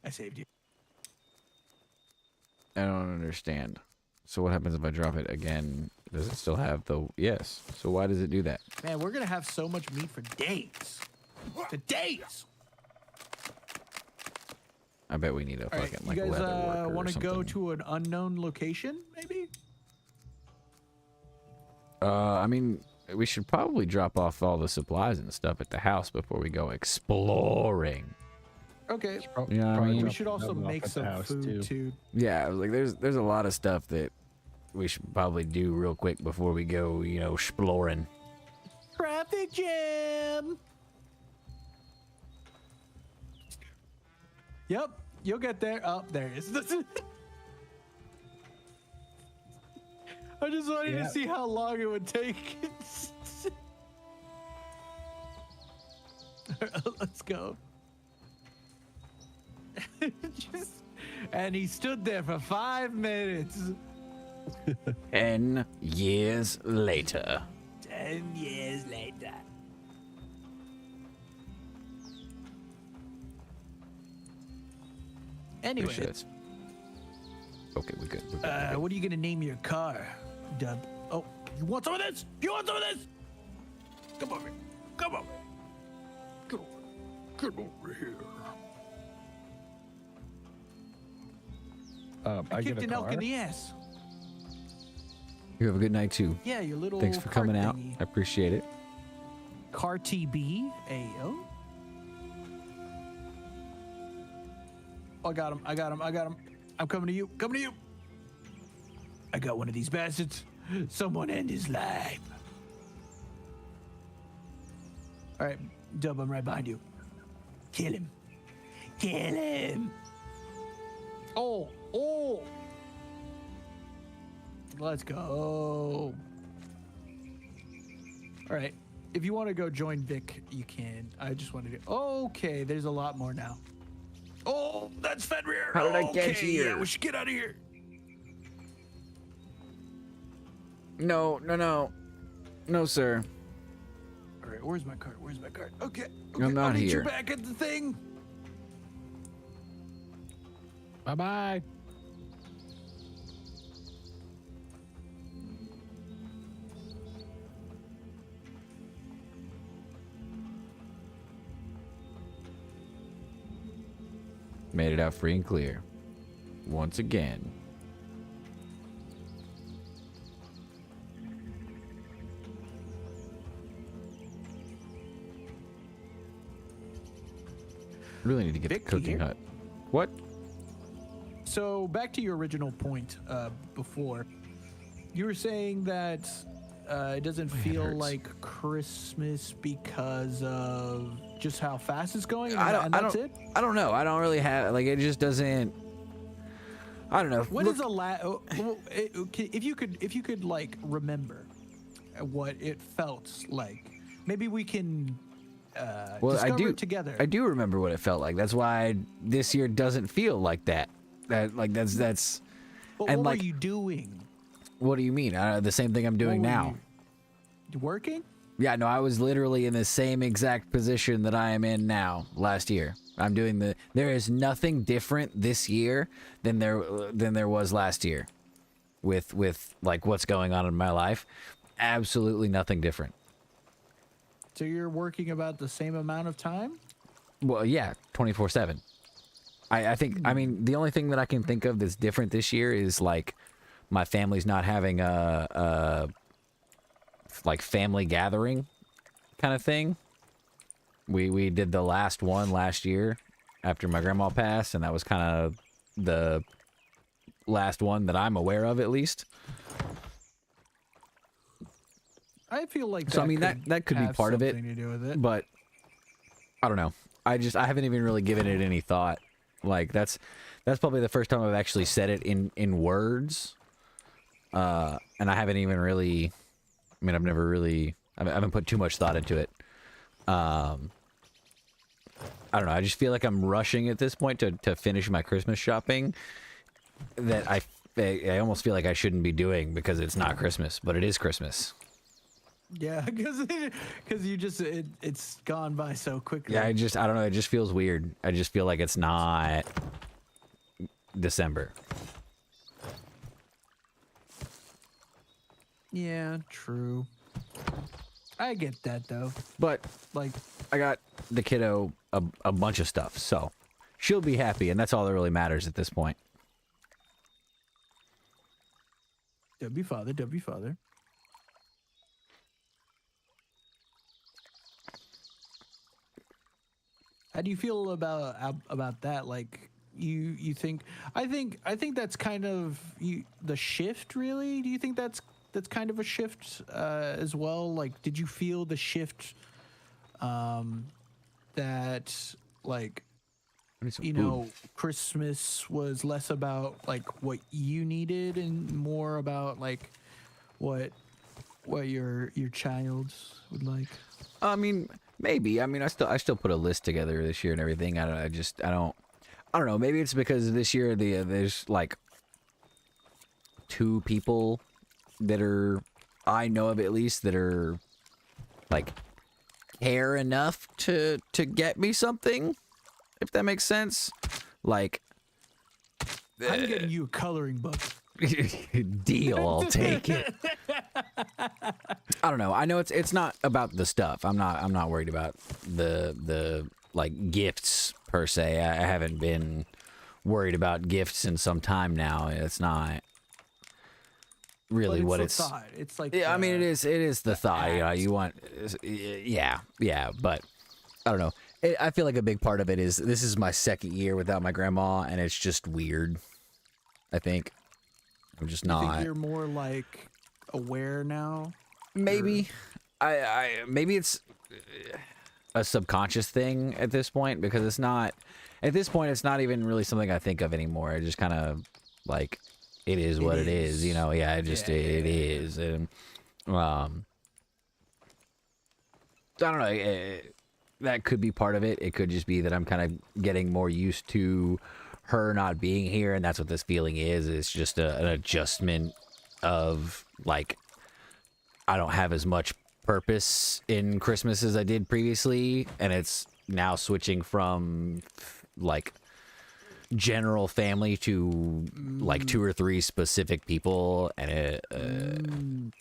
I saved you. I don't understand. So what happens if I drop it again? Does it still have the yes? So why does it do that? Man, we're gonna have so much meat for days. For days. I bet we need a All right, fucking you like guys leather worker or want to go something. to an unknown location, maybe? I mean, we should probably drop off all the supplies and stuff at the house before we go exploring. Okay. Yeah, I mean- We should also make some food too. Yeah, I was like, there's a lot of stuff that we should probably do real quick before we go, exploring. Traffic jam. Yep, you'll get there. Oh, there it is. I just wanted to Yeah. see how long it would take. Let's go. And he stood there for 5 minutes. 10 years later. 10 years later. Anyway, Appreciate it. Okay, we're good. We're good. what are you gonna name your car, Dub? Oh, you want some of this? You want some of this? Come over. Come over. Get over here. I Kicked get a an elk car. in the ass. You have a good night too. Yeah, your little. Thanks for cart coming out. thingy. I appreciate it. Car TB. Ayo. Oh, I got him. I got him. I got him. I'm coming to you. Coming to you. I got one of these bastards. Someone end his life. All right, Dub, I'm right behind you. Kill him. Kill him. Oh, oh. Let's go. All right. If you want to go join Vic, you can. I just wanted to. Okay, there's a lot more now. Oh, that's Fenrir. How did I get Okay, here? Yeah, we should get out of here. No, no, no. No, sir. All right, where's my cart? Where's my cart? Okay, I'm not I'll meet here. you back at the thing. Bye-bye. Made it out free and clear. Once again. Really need to get Vic, the you cooking here? hut. What? So back to your original point before, you were saying that it doesn't feel hurts. like Christmas because of just how fast it's going, and, I that's don't, it. I don't know. I don't really have like it just doesn't. I don't know. When Look- is the if you could like remember what it felt like, maybe we can Well, I discover do it together. I do remember what it felt like. That's why this year doesn't feel like that. That's. But and, what like, were you doing? What do you mean? The same thing I'm doing What were now. you working? Yeah, no, I was literally in the same exact position that I am in now last year. I'm doing there is nothing different this year than there was last year with like what's going on in my life. Absolutely nothing different. So you're working about the same amount of time? Well, yeah, 24/7. I think, I mean, the only thing that I can think of that's different this year is like my family's not having a like family gathering kind of thing. We did the last one last year after my grandma passed, and that was kind of the last one that I'm aware of, at least. I feel like So, I mean, that could be have part of it, something to do with it. but I don't know. I haven't even really given it any thought. Like that's probably the first time I've actually said it in words. And I haven't even really, I mean, I haven't put too much thought into it. I don't know. I just feel like I'm rushing at this point to finish my Christmas shopping that I almost feel like I shouldn't be doing because it's not Christmas, but it is Christmas. Yeah, because you just it's gone by so quickly. Yeah, I don't know. It just feels weird. I just feel like it's not December. Yeah, true. I get that though. But Like, I got the kiddo a bunch of stuff, so she'll be happy, and that's all that really matters at this point. W father. How do you feel about that? Like, you think? I think that's kind of the shift. Really? Do you think that's kind of a shift as well? Like, did you feel the shift? That like, I need some you food. know, Christmas was less about like what you needed and more about like what what your child would like. I mean, maybe. I mean, I still put a list together this year and everything. I don't know. Maybe it's because this year there's like 2 people that are, I know of at least, that are like care enough to get me something, if that makes sense. Like, I'm getting you a coloring book. deal, I'll take it. I don't know. I know it's not about the stuff. I'm not worried about the like gifts per se. I haven't been worried about gifts in some time now. It's not really But what the it's. thought. It's like Yeah, I mean it is the thought. You know, act. you want. Yeah, but I don't know. I feel like a big part of it is this is my second year without my grandma, and it's just weird. I think I'm just I not. think you're more like aware now. Maybe I maybe it's a subconscious thing at this point, because it's not at this point it's not even really something I think of anymore. It just kind of like it is what it is, you know. Yeah, it just it is. And I don't know, that could be part of it. It could just be that I'm kind of getting more used to her not being here, and that's what this feeling is. It's just an adjustment of like I don't have as much purpose in Christmas as I did previously, and it's now switching from like general family to like 2 or 3 specific people, and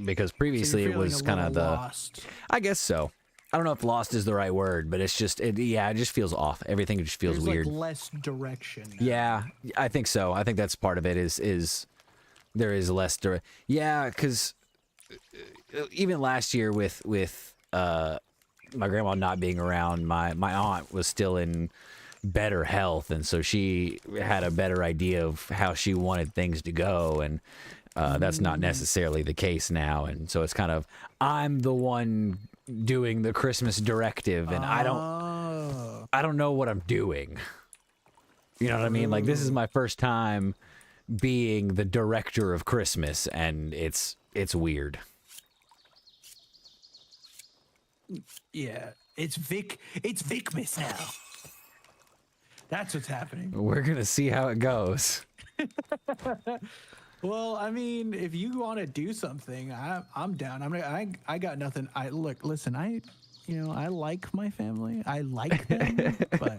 because previously it was kind of the lost. I guess so. I don't know if lost is the right word, but it's just it just feels off. Everything just feels There's weird. like less direction. now. Yeah, I think so. I think that's part of it. Is there is less direct? Yeah, because even last year with my grandma not being around, my aunt was still in better health, and so she had a better idea of how she wanted things to go, and that's not necessarily the case now. And so it's kind of I'm the one doing the Christmas directive, and I don't know what I'm doing. You know what I mean? Like, this is my first time being the director of Christmas, and it's weird. Yeah, it's Vicmas now. That's what's happening. We're gonna see how it goes. Well, I mean, if you want to do something, I'm down. I got nothing. Listen. I like my family. I like them, but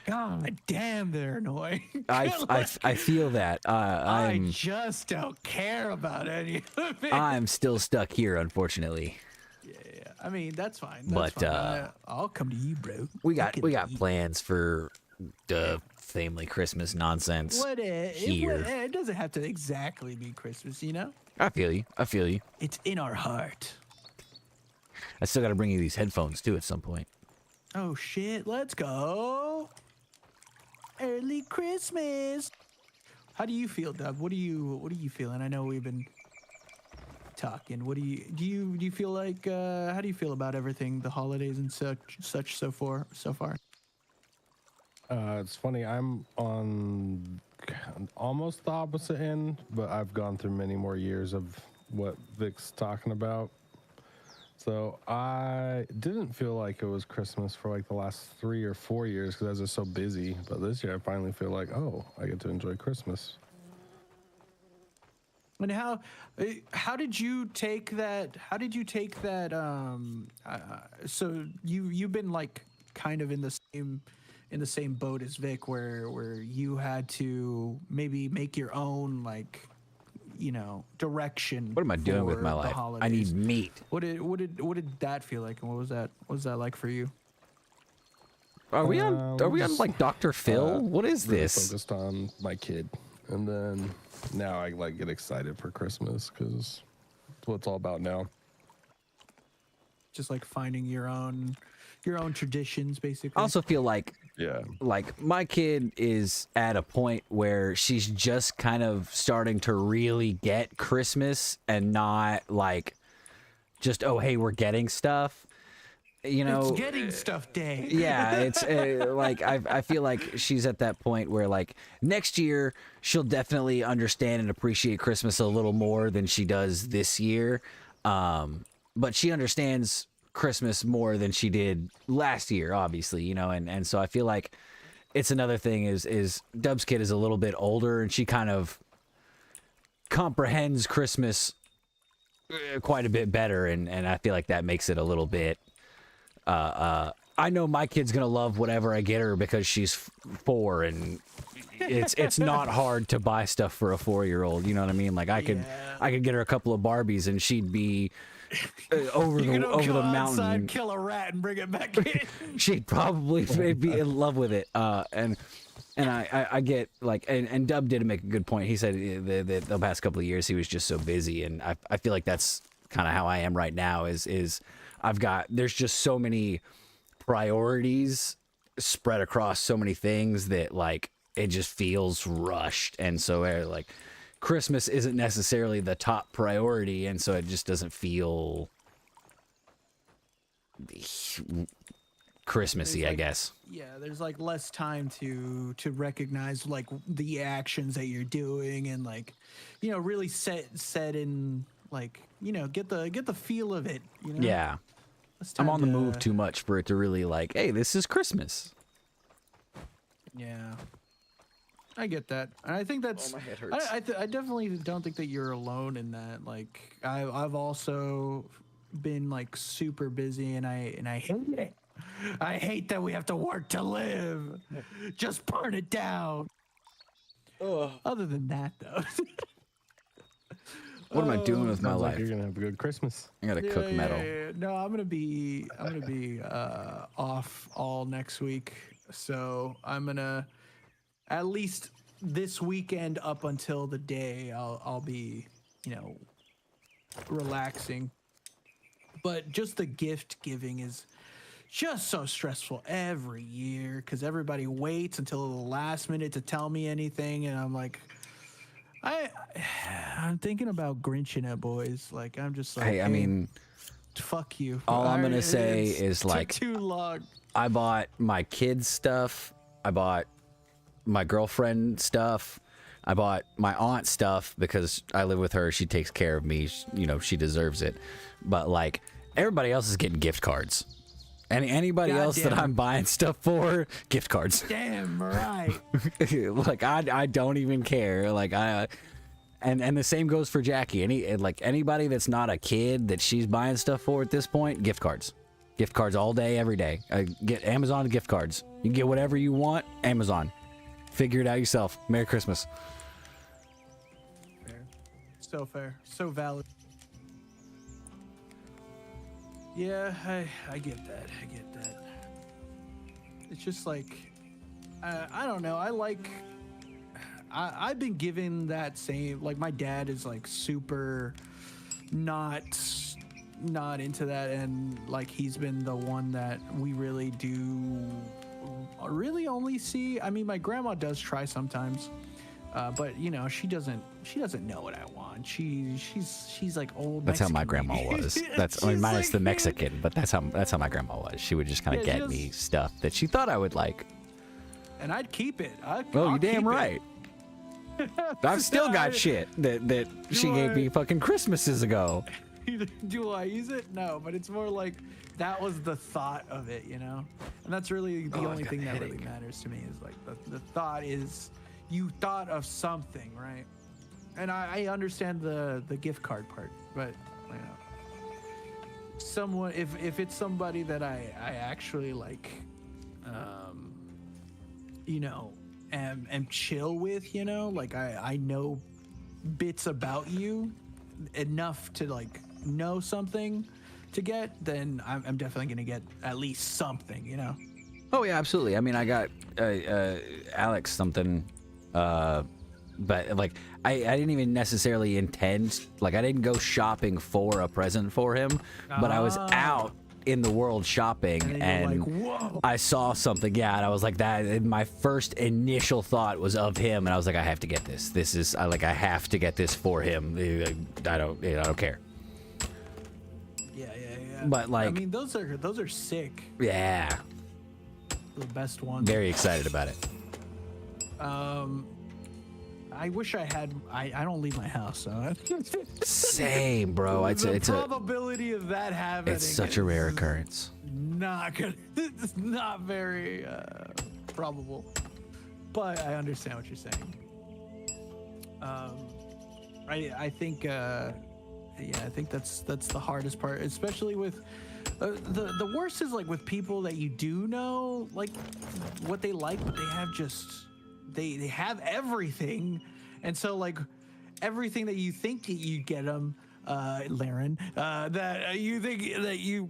God damn, they're annoying. I feel that. I just don't care about any of it. I'm still stuck here, unfortunately. Yeah. I mean, that's fine. But, fine. I'll come to you, bro. We got plans for the family Christmas nonsense here. It doesn't have to exactly be Christmas, you know? I feel you. It's in our heart. I still got to bring you these headphones too at some point. Oh shit, let's go. Early Christmas. How do you feel, Dub? What are you feeling? I know we've been talking. What do you feel like how do you feel about everything, the holidays and such so far? It's funny. I'm on almost the opposite end, but I've gone through many more years of what Vic's talking about. So I didn't feel like it was Christmas for like the last 3 or 4 years because I was just so busy. But this year I finally feel like, oh, I get to enjoy Christmas. And how did you take that? So you've been like kind of in the same boat as Vic, where you had to maybe make your own, like, you know, direction. What am I doing with my for the life? I holidays. need meat. What did that feel like, and what was that like for you? Are we on like Dr. Phil? What is Really this? focused on my kid, and then now I like get excited for Christmas because it's what it's all about now. Just like finding your own traditions, basically. I also feel like Yeah. like my kid is at a point where she's just kind of starting to really get Christmas and not like just, oh, hey, we're getting stuff. you know, it's getting stuff day. yeah, it's like I feel like she's at that point where like next year she'll definitely understand and appreciate Christmas a little more than she does this year. But she understands Christmas more than she did last year, obviously, you know, and so I feel like it's another thing is Dub's kid is a little bit older and she kind of comprehends Christmas quite a bit better, and I feel like that makes it a little bit I know my kid's gonna love whatever I get her because she's 4, and it's not hard to buy stuff for a 4-year-old. You know what I mean? Like I could get her a couple of Barbies and she'd be over the mountain, outside, kill a rat, and bring it back in. She'd probably be in love with it. And I get like, and Dub did make a good point. He said the past couple of years he was just so busy, and I feel like that's kind of how I am right now. Is there's just so many priorities spread across so many things that like it just feels rushed, and so like Christmas isn't necessarily the top priority, and so it just doesn't feel Christmassy, I guess. Yeah, there's like less time to recognize like the actions that you're doing, and like, you know, really set in, like, you know, get the feel of it, you know? Yeah. I'm on the move too much for it to really like, hey, this is Christmas. Yeah. I get that. And I think that's my head hurts. I definitely don't think that you're alone in that. Like I've also been like super busy, and I hate it. I hate that we have to work to live. Just burn it down. Other than that, though. What am I doing with my Sounds like life? you're gonna have a good Christmas. I gotta cook metal. Yeah. No, I'm gonna be off all next week, so I'm gonna at least this weekend up until the day I'll be, you know, relaxing. But just the gift giving is just so stressful every year because everybody waits until the last minute to tell me anything, and I'm like, I'm thinking about Grinching it, boys. Like, I'm just like, Hey, I mean, fuck you. all I'm gonna say It's is took like, too long. I bought my kids stuff. I bought my girlfriend stuff. I bought my aunt stuff because I live with her. She takes care of me. You know, she deserves it. But like everybody else is getting gift cards. Anybody else that I'm buying stuff for, gift cards. Damn right. Like I don't even care. Like and the same goes for Jackie. Anybody that's not a kid that she's buying stuff for at this point, gift cards. Gift cards all day, every day. Get Amazon gift cards. You can get whatever you want, Amazon. Figure it out yourself. Merry Christmas. Fair. So fair. So valid. Yeah, I get that. I get that. It's just like, I don't know. I've been given that same, like my dad is like super not into that, and like he's been the one that we really do really only see. I mean, my grandma does try sometimes, but you know, she doesn't know what I want. She's like old. That's how my Mexican grandma lady. was. That's, I mean, She's minus like, the Mexican, but that's how my grandma was. She would just kind of Yeah, get she me was- stuff that she thought I would like. and I'd keep it. Oh, I'll you damn keep it. right. I've still got shit that she gave me fucking Christmases ago. Do I use it? No, but it's more like that was the thought of it, you know? And that's really the only thing that really matters to me is like the thought is you thought of something, right? And I understand the gift card part, but you know, someone if it's somebody that I actually like, you know, am chill with, you know, like I know bits about you enough to like know something to get, then I'm definitely gonna get at least something, you know. Oh yeah, absolutely. I mean, I got Alex something, but like I didn't even necessarily intend. Like I didn't go shopping for a present for him, but I was out in the world shopping, and you're like, whoa. I saw something. Yeah, and I was like that. And my first initial thought was of him, and I was like, I have to get this. This is I have to get this for him. I don't care. Yeah. But like, I mean, those are sick. yeah, The best ones. very excited about it. I wish I had. I don't leave my house, so Same, bro. the probability of that happening. It's such a rare is occurrence. Not good. It's not very probable, but I understand what you're saying. I think I think that's the hardest part, especially with the worst is like with people that you do know like what they like, but they have just they have everything, and so like everything that you think you get them. Laren, that you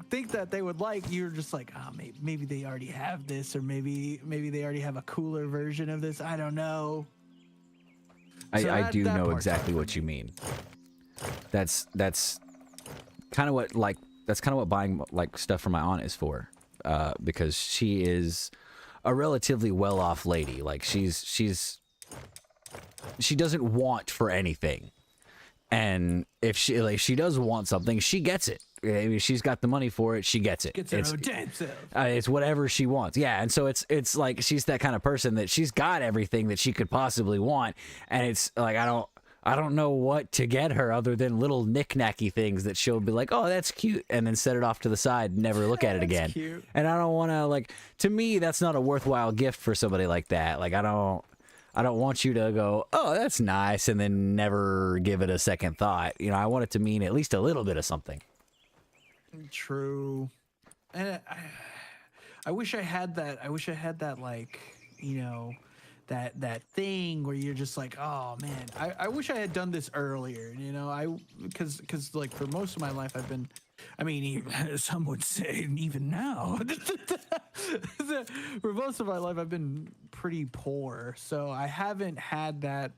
think that they would like, you're just like, oh, maybe they already have this, or maybe they already have a cooler version of this. I don't know. I do know exactly what you mean. That's kind of what buying like stuff for my aunt is for, because she is a relatively well-off lady. Like she doesn't want for anything. And if she does want something, she gets it. I mean, she's got the money for it. She gets it. Gets her own damn self. It's whatever she wants. Yeah, and so it's like she's that kind of person that she's got everything that she could possibly want, and it's like I don't know what to get her other than little knick-knacky things that she'll be like, oh, that's cute, and then set it off to the side and never look at it again. Cute. And I don't want to, like, to me, that's not a worthwhile gift for somebody like that. Like, I don't want you to go, oh, that's nice, and then never give it a second thought. You know, I want it to mean at least a little bit of something. True. And I wish I had that. I wish I had that, like, you know, that thing where you're just like, oh man, I wish I had done this earlier. You know, because like for most of my life I've been. I mean, even, some would say even now. For most of my life, I've been pretty poor, so I haven't had that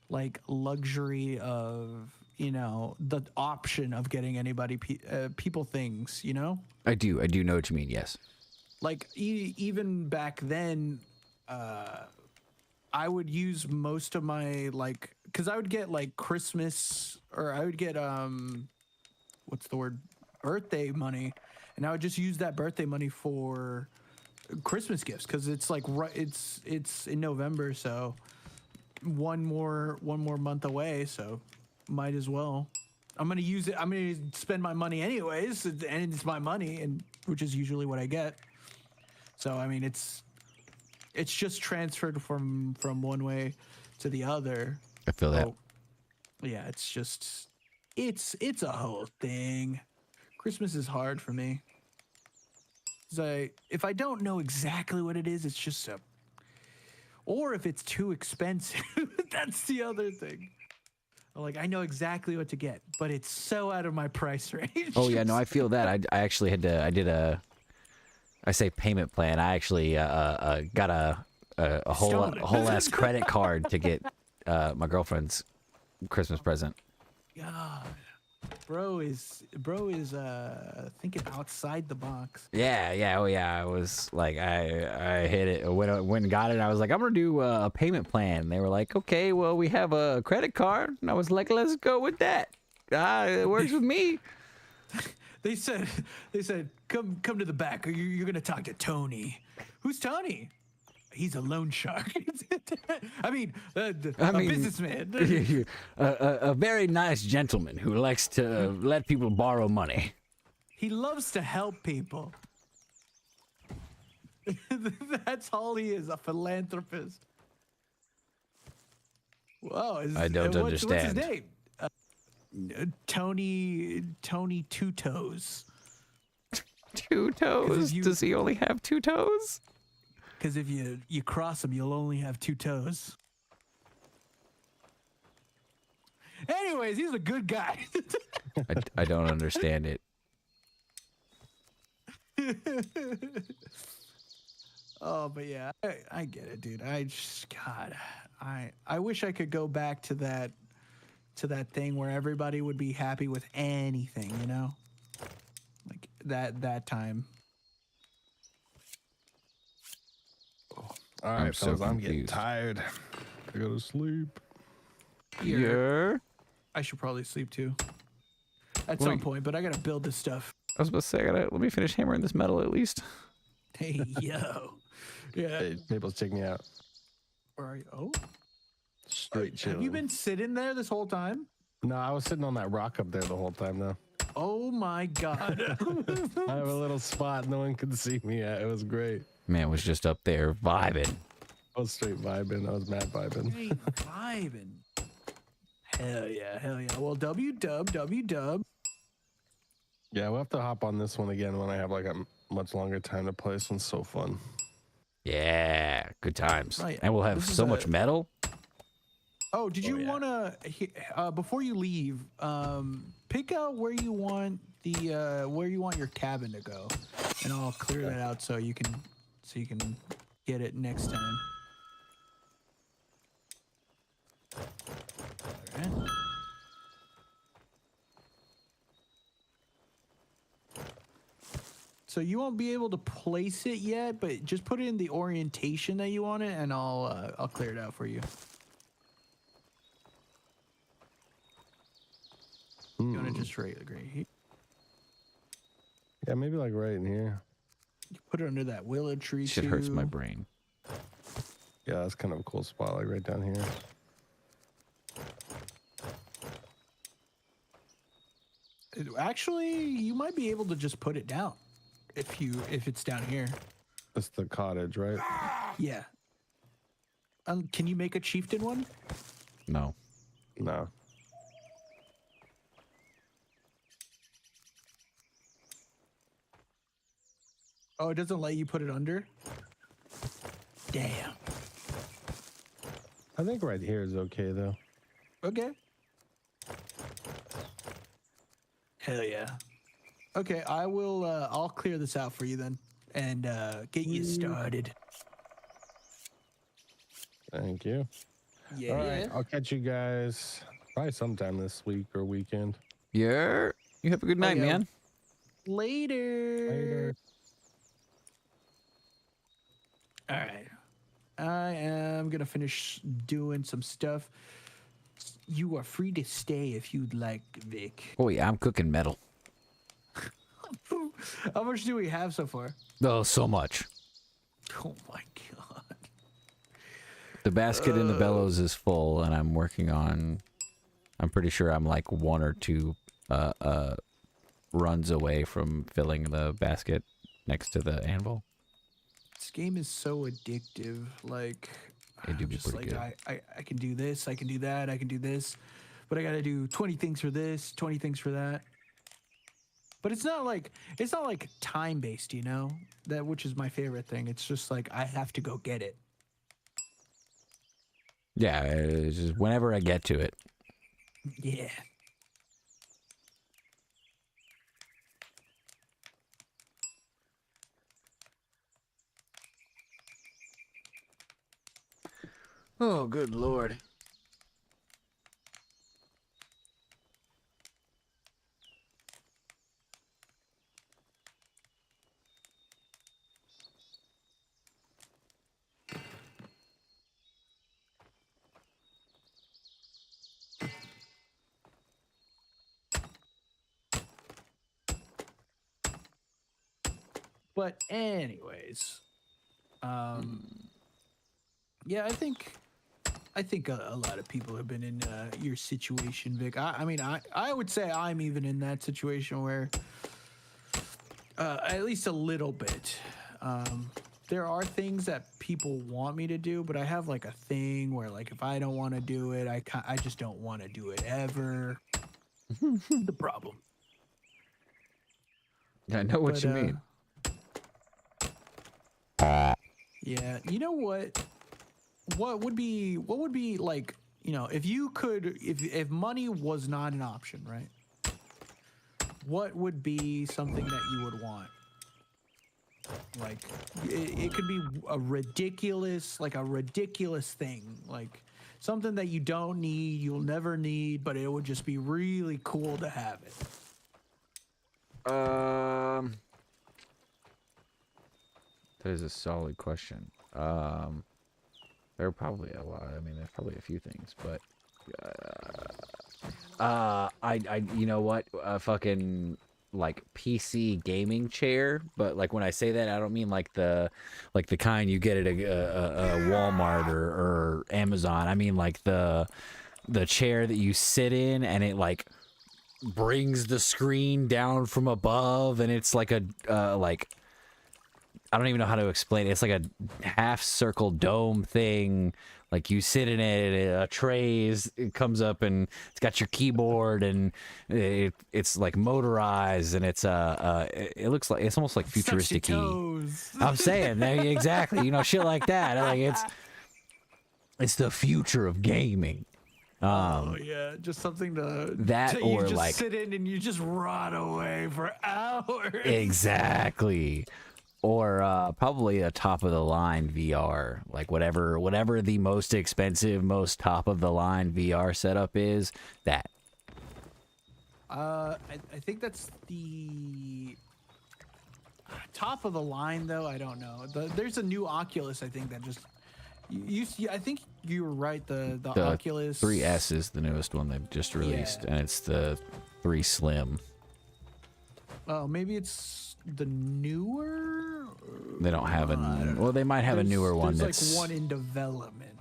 like luxury of, you know, the option of getting anybody people things. You know, I do know what you mean. Yes. Like even back then, I would use most of my like, because I would get like Christmas, or I would get what's the word? Birthday money, and I would just use that birthday money for Christmas gifts, because it's like it's in November, so one more month away, so might as well. I'm gonna use it. I'm gonna spend my money anyways, and it's my money, and which is usually what I get. So I mean, it's just transferred from one way to the other. I feel that. Yeah, it's just it's a whole thing. Christmas is hard for me. If I don't know exactly what it is, it's just or if it's too expensive, that's the other thing. Like, I know exactly what to get, but it's so out of my price range. Oh yeah, no, I feel that. I actually I say payment plan. I actually got a whole ass credit card to get my girlfriend's Christmas present. God. Bro is thinking outside the box. Yeah, oh yeah. I was like, I hit it, went and got it. And I was like, I'm gonna do a payment plan. And they were like, okay, well, we have a credit card. And I was like, let's go with that. It works with me. They said, come to the back. You're gonna talk to Tony. Who's Tony? He's a loan shark. I mean, a businessman. a very nice gentleman who likes to let people borrow money. He loves to help people. That's all he is, a philanthropist. Whoa, I don't understand. What's his name? Tony Two Toes. Two toes? Does he only have two toes? Because if you cross them, you'll only have two toes. Anyways, he's a good guy. I don't understand it. Oh, but yeah, I get it, dude. I wish I could go back to that thing where everybody would be happy with anything, you know? Like that time. All right, I'm so fellas, I'm getting confused. tired. I go to sleep. Yeah. I should probably sleep too. at some point, but I gotta build this stuff. I was about to say, let me finish hammering this metal at least. Hey, yo. Yeah. Hey, people's checking me out. Where are you? Oh, Straight chilling. have you been sitting there this whole time? No, I was sitting on that rock up there the whole time, though. Oh my god. I have a little spot no one could see me at. It was great. Man was just up there vibing. I was straight vibing. I was mad vibing. Hey, vibing. Hell yeah, hell yeah. Well, W-dub. Yeah, we'll have to hop on this one again when I have like a much longer time to play. This one's so fun. Yeah, good times. Right. And we'll have This is so much metal. Oh, did you yeah. want to before you leave, pick out where you want your cabin to go, and I'll clear that out so you can get it next time. All right. So you won't be able to place it yet, but just put it in the orientation that you want it, and I'll clear it out for you. You want to just right here? Yeah, maybe like right in here. You put it under that willow tree. Shit hurts my brain. Yeah, that's kind of a cool spot, like right down here. Actually, you might be able to just put it down if it's down here. That's the cottage, right? Yeah. Can you make a chieftain one? No. No. Oh, it doesn't let you put it under? Damn. I think right here is okay, though. Okay. Hell yeah. Okay, I'll clear this out for you then and get you started. Thank you. Yeah. All right, I'll catch you guys probably sometime this week or weekend. Yeah. You have a good night, yeah. man. Later. Later. All right. I am going to finish doing some stuff. You are free to stay if you'd like, Vic. Oh, yeah, I'm cooking metal. How much do we have so far? Oh, so much. Oh my god. The basket in the bellows is full, and I'm working on... I'm pretty sure I'm like 1 or 2 runs away from filling the basket next to the anvil. This game is so addictive. Like, It do I'm be just pretty like, good. I can do this, I can do that, I can do this, but I got to do 20 things for this, 20 things for that. But it's not like time based, you know, that which is my favorite thing. It's just like I have to go get it. Yeah, it's just whenever I get to it. Yeah. Oh, good lord. But anyways, yeah, I think a lot of people have been in your situation, Vic. I mean, I would say I'm even in that situation where, at least a little bit. There are things that people want me to do, but I have like a thing where like if I don't want to do it, I just don't want to do it ever. The problem. I know what you mean. Yeah, you know what? What would be like, you know, if you could, if money was not an option, right? What would be something that you would want? Like, it could be a ridiculous thing, like something that you don't need, you'll never need, but it would just be really cool to have it. That is a solid question. There are probably a lot. I mean, there's probably a few things, but you know what? Fucking like PC gaming chair, but like when I say that, I don't mean like the kind you get at a Walmart or Amazon. I mean like the chair that you sit in and it like brings the screen down from above, and it's like a like I don't even know how to explain it. It's like a half circle dome thing. Like you sit in it, a tray it comes up and it's got your keyboard, and it's like motorized, and it's it looks like it's almost like futuristic-y. I'm saying exactly, you know, shit like that. Like it's the future of gaming. Oh yeah, just something to or you just like sit in and you just rot away for hours. Exactly. Or probably a top of the line VR, like whatever the most expensive, most top of the line VR setup is. That. I think that's the top of the line, though. I don't know. There's a new Oculus, I think, that just I think you were right. The Oculus 3S is the newest one they've just released, and it's the 3 Slim. Oh, maybe it's the newer. They don't have well, they might have a newer one. There's like one in development.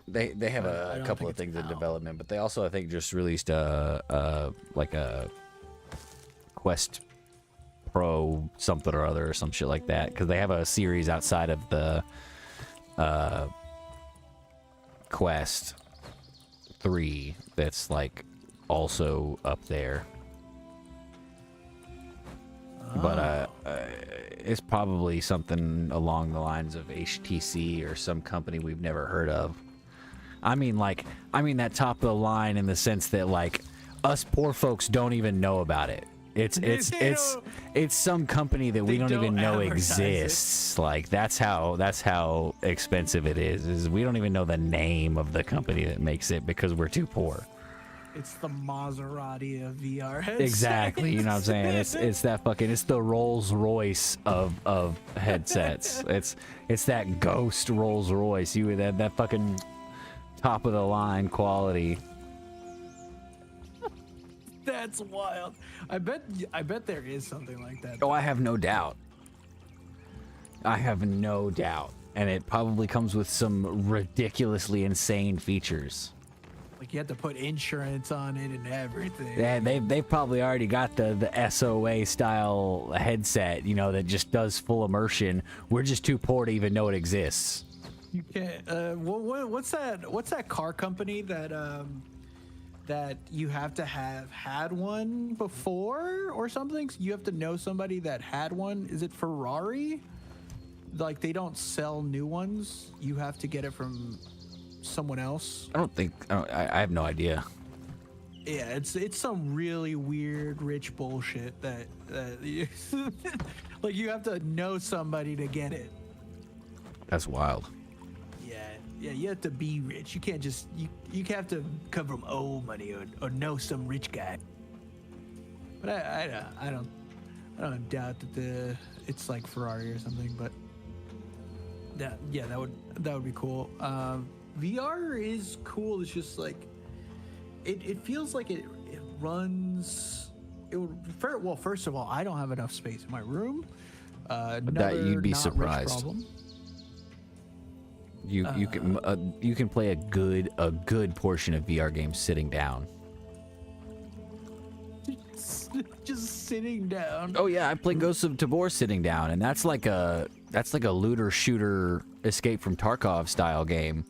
They have a couple of things in development, but they also, I think, just released like a Quest Pro something or other or some shit like that, because they have a series outside of the Quest 3 that's like also up there. But it's probably something along the lines of HTC or some company we've never heard of. I mean that top of the line in the sense that like us poor folks don't even know about it. It's some company that we don't even know exists. Like that's how expensive it is. Is we don't even know the name of the company that makes it because we're too poor. It's the Maserati of VR headsets. Exactly, you know what I'm saying? It's that fucking, it's the Rolls Royce of headsets. It's that ghost Rolls Royce. That fucking top of the line quality. That's wild. I bet there is something like that. Oh, I have no doubt. And it probably comes with some ridiculously insane features. Like you have to put insurance on it and everything. Yeah, they've probably already got the SOA style headset, you know, that just does full immersion. We're just too poor to even know it exists. You can't. What's that car company that that you have to have had one before or something? You have to know somebody that had one. Is it Ferrari? Like they don't sell new ones. You have to get it from someone else. I have no idea. Yeah, it's some really weird rich bullshit that you, like you have to know somebody to get it. That's wild. Yeah, you have to be rich. You can't just you have to come from old money or know some rich guy. But I don't doubt that it's like Ferrari or something. But that would be cool. VR is cool. It's just like it feels like it runs. Well, first of all, I don't have enough space in my room. That you'd be surprised. You can play a good portion of VR games sitting down. Just sitting down. Oh yeah, I play Ghosts of Tabor sitting down, and that's like a looter shooter Escape from Tarkov style game.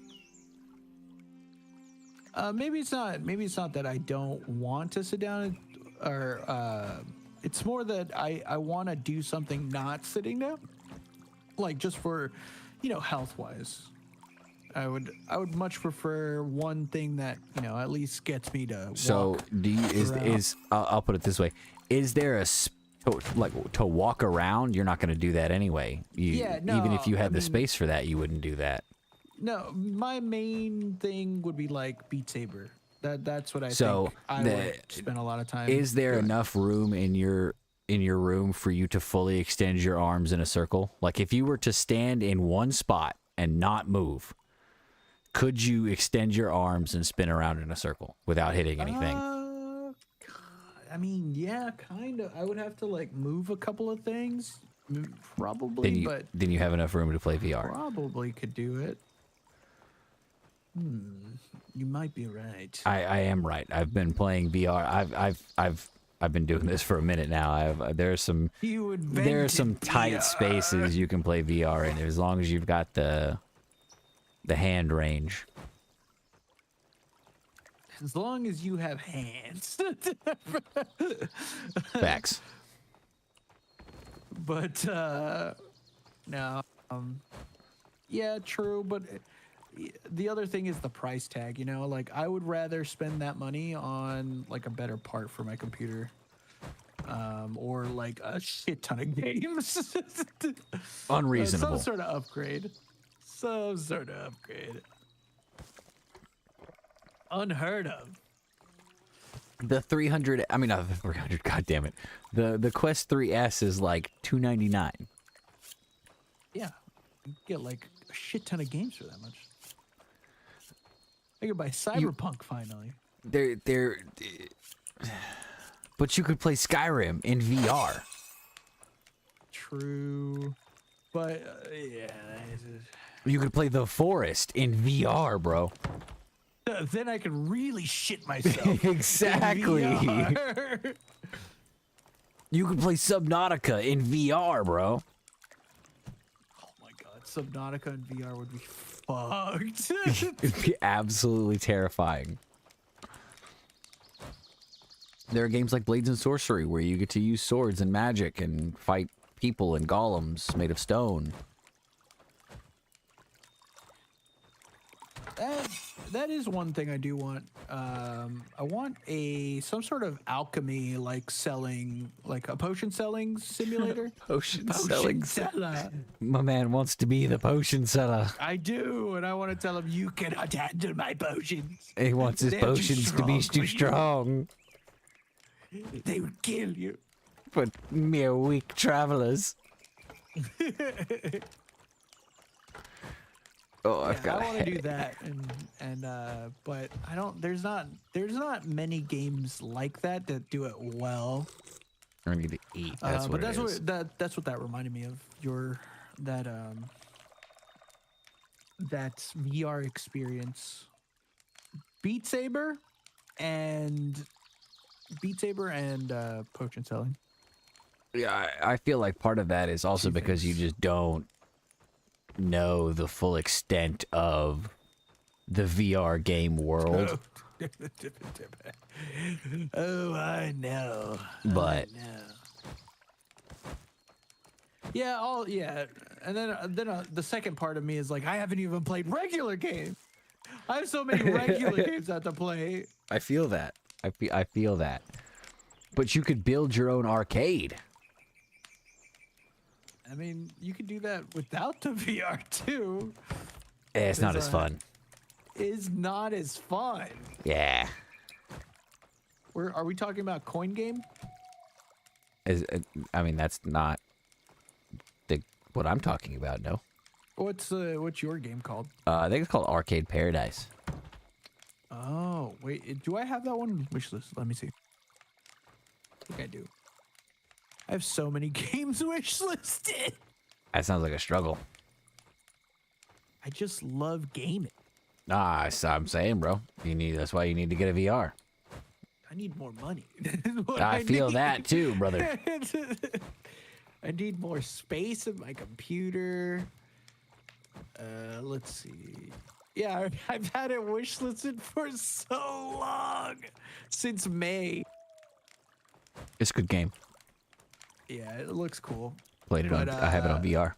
Maybe it's not that I don't want to sit down, or it's more that I want to do something not sitting down, like just for, health wise. I would much prefer one thing that at least gets me to walk. So I'll put it this way: is there to walk around? You're not going to do that anyway. Even if you had the space for that, you wouldn't do that. No, my main thing would be like Beat Saber. That's what I think I would spend a lot of time. Is there enough room in your room for you to fully extend your arms in a circle? Like if you were to stand in one spot and not move, could you extend your arms and spin around in a circle without hitting anything? I mean, yeah, kind of. I would have to like move a couple of things, probably, but Then you have enough room to play VR. probably could do it. You might be right. I am right. I've been playing VR. I've been doing this for a minute now. There are some tight spaces you can play VR in as long as you've got the hand range. As long as you have hands. Facts. But no, yeah, true. But the other thing is the price tag. You know, like I would rather spend that money on like a better part for my computer, or like a shit ton of games. Unreasonable. Some sort of upgrade. Some sort of upgrade. Unheard of. The 300. I mean, not the 300. God damn it. The Quest 3S is like $299. Yeah, you get like a shit ton of games for that much. I could buy Cyberpunk finally. But you could play Skyrim in VR. True, but yeah. You could play The Forest in VR, bro. Then I could really shit myself. Exactly. in VR. You could play Subnautica in VR, bro. Oh my god, Subnautica in VR would be fucked. It'd be absolutely terrifying. There are games like Blades and Sorcery where you get to use swords and magic and fight people and golems made of stone. That is one thing I do want. I want some sort of alchemy, like selling, like a potion selling simulator. Potion seller. My man wants to be the potion seller. I do, and I want to tell him you cannot handle my potions. He wants his They're too potions to be strong too for you. strong. They would kill you. For mere weak travelers. Oh, I've got. I want to do that, but I don't. There's not many games like that do it well. I need to eat. That's what but it is. that's what that reminded me of. That VR experience. Beat Saber and potion selling. Yeah, I feel like part of that is also because you just don't know the full extent of the VR game world. Oh, I know. But yeah, and then the second part of me is like, I haven't even played regular games. I have so many regular games I have to play. I feel that. I feel that. But you could build your own arcade. I mean, you could do that without the VR too. It's not as fun. Is not as fun. Yeah. Are we talking about coin game? I mean, that's not what I'm talking about. No. What's your game called? I think it's called Arcade Paradise. Oh wait, do I have that one on the wish list? Let me see. I think I do. I have so many games wish listed. That sounds like a struggle. I just love gaming. Nah, I'm saying, bro. That's why you need to get a VR. I need more money. I feel that too, brother. I need more space in my computer. Let's see. Yeah, I've had it wish listed for so long. Since May. It's a good game. Yeah, it looks cool. Played it on. I have it on VR.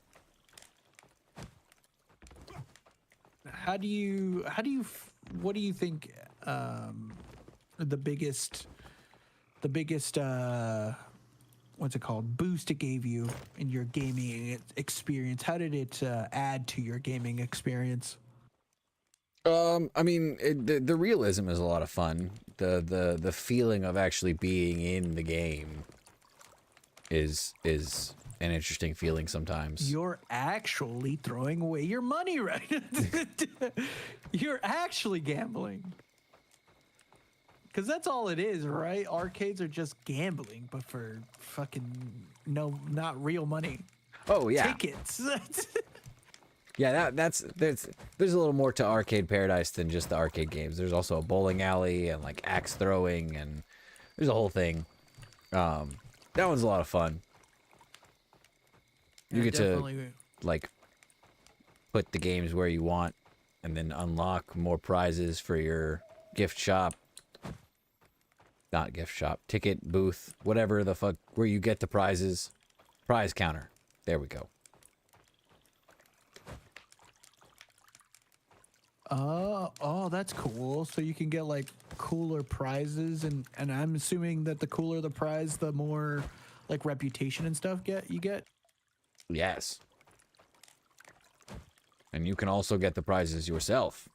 What do you think the biggest what's it called, boost it gave you in your gaming experience? How did it add to your gaming experience? I mean, the realism is a lot of fun. The feeling of actually being in the game is an interesting feeling sometimes. You're actually throwing away your money, right? You're actually gambling. Because that's all it is, right? Arcades are just gambling, but for fucking not real money. Oh yeah, Tickets. yeah. There's a little more to Arcade Paradise than just the arcade games. There's also a bowling alley and like axe throwing, and there's a whole thing. That one's a lot of fun. You get to like put the games where you want, and then unlock more prizes for your gift shop. Not gift shop, ticket booth, whatever the fuck, where you get the prizes. Prize counter. There we go. Oh, that's cool. So you can get like cooler prizes, and I'm assuming that the cooler the prize, the more like reputation and stuff you get. Yes. And you can also get the prizes yourself.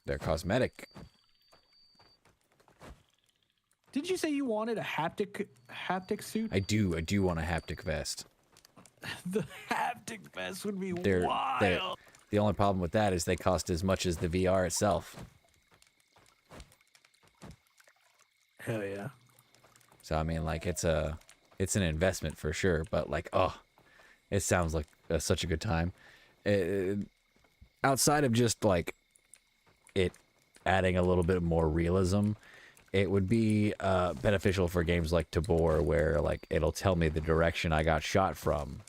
They're cosmetic. Did you say you wanted a haptic suit? I do want a haptic vest. The haptic vest would be They're wild. the only problem with that is they cost as much as the VR itself. Hell yeah. So I mean, like it's an investment for sure. But like, oh, it sounds like such a good time. Outside of just like it adding a little bit more realism, it would be beneficial for games like Tabor, where like it'll tell me the direction I got shot from.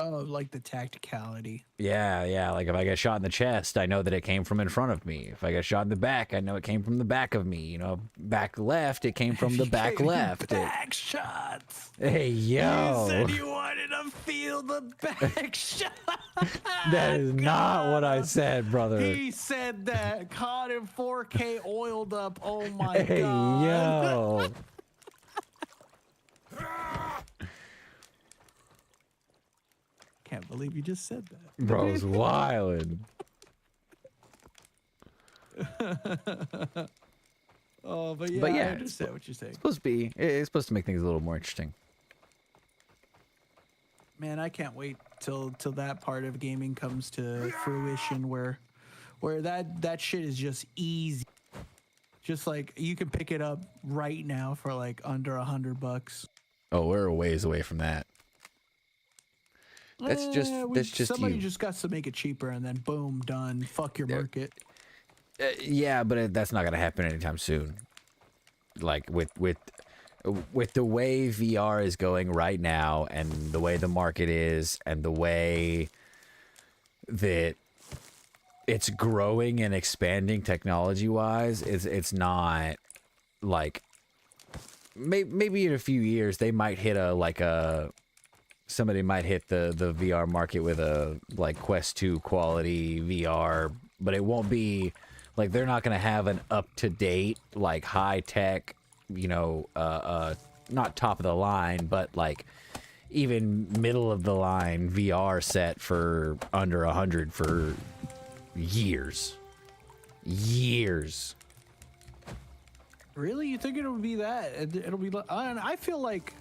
Oh, like the tacticality. Yeah. Like if I get shot in the chest, I know that it came from in front of me. If I get shot in the back, I know it came from the back of me. You know, back left, it came from the back left. Back shots. Hey, yo. You said you wanted to feel the back shot. That is not what I said, brother. He said that. Caught in 4K oiled up. Oh my Hey, god. yo. Can't believe you just said that. Bro's wildin'. Oh, but yeah, But yeah, I understand what you're saying. It's supposed to make things a little more interesting. Man, I can't wait till that part of gaming comes to fruition where that shit is just easy. Just like you can pick it up right now for like under $100. Oh, we're a ways away from that. That's just somebody you. just got to make it cheaper, and then boom, done. Fuck your market. Yeah, but that's not gonna happen anytime soon. Like with the way VR is going right now, and the way the market is, and the way that it's growing and expanding technology-wise, it's not like maybe in a few years they might hit somebody might hit the VR market with a like Quest 2 quality VR, but it won't be like they're not going to have an up-to-date like high-tech, not top of the line, but like even middle of the line VR set for under 100 for years. Really, you think it'll be that? It'll be. I feel like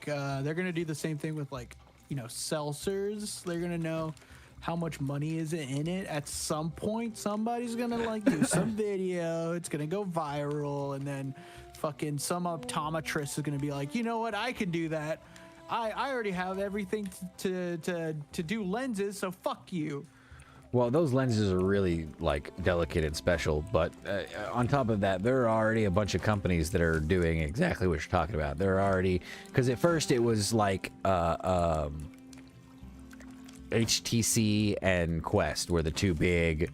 they're gonna do the same thing with like seltzers. They're gonna know how much money is in it. At some point, somebody's gonna like do some video. It's gonna go viral, and then fucking some optometrist is gonna be like, you know what? I can do that. I already have everything to do lenses. So fuck you. Well, those lenses are really like delicate and special, but on top of that, there are already a bunch of companies that are doing exactly what you're talking about. They're already, because at first it was like HTC and Quest were the two big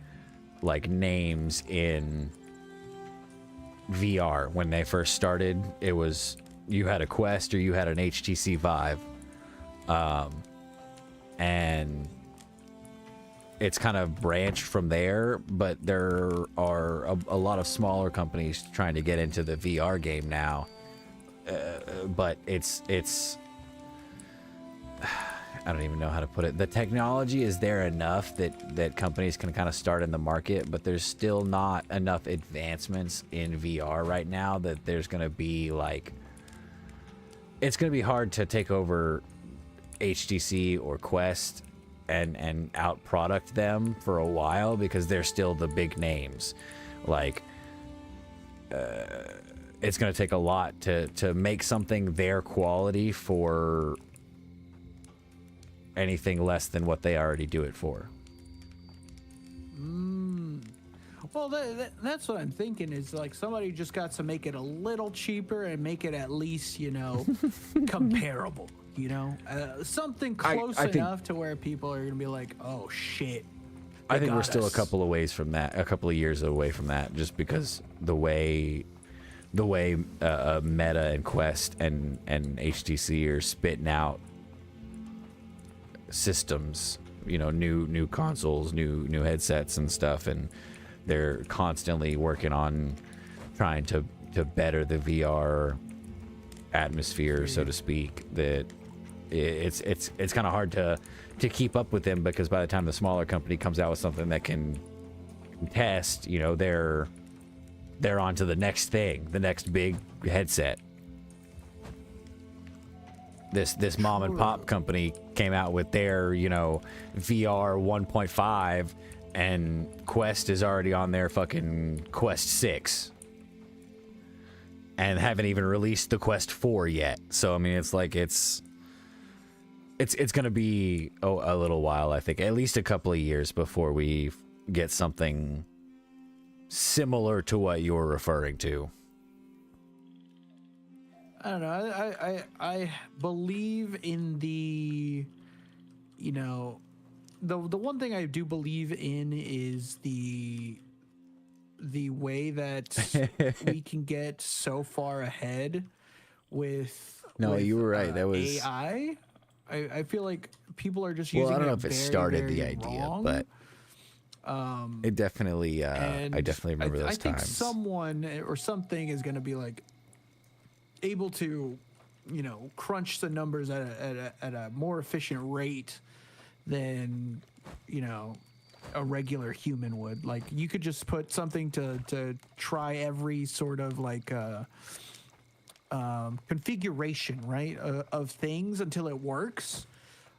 like names in VR when they first started. It was you had a Quest or you had an HTC Vive, and it's kind of branched from there, but there are a lot of smaller companies trying to get into the VR game now. But it's I don't even know how to put it. The technology is there enough that companies can kind of start in the market, but there's still not enough advancements in VR right now that there's going to be like it's going to be hard to take over HTC or Quest and out product them for a while because they're still the big names. Like, it's going to take a lot to make something their quality for anything less than what they already do it for. Well, that's what I'm thinking is like somebody just got to make it a little cheaper and make it at least, you know, comparable, you know, something close enough to where people are going to be like, oh, shit. I think we're still a couple of years away from that, just because the way Meta and Quest and HTC are spitting out systems, you know, new consoles, new headsets and stuff, and they're constantly working on trying to better the VR atmosphere, so to speak. That it's kind of hard to keep up with them, because by the time the smaller company comes out with something that can test, you know, they're on to the next thing, the next big headset. This mom and pop company came out with their, you know, VR 1.5, and Quest is already on their fucking Quest 6. And haven't even released the Quest 4 yet. So, I mean, it's like, it's going to be a little while, I think. At least a couple of years before we get something similar to what you're referring to. I don't know. I believe in the, you know, the one thing I do believe in is the way that we can get so far ahead with. No, you were right. That was AI. I feel like people are just using. Well, I don't know it if it very, started very the idea, wrong. but it definitely. I definitely remember those times. I think someone or something is going to be like able to, you know, crunch the numbers at a more efficient rate than, you know, a regular human would. Like, you could just put something to try every sort of like configuration, right, of things until it works.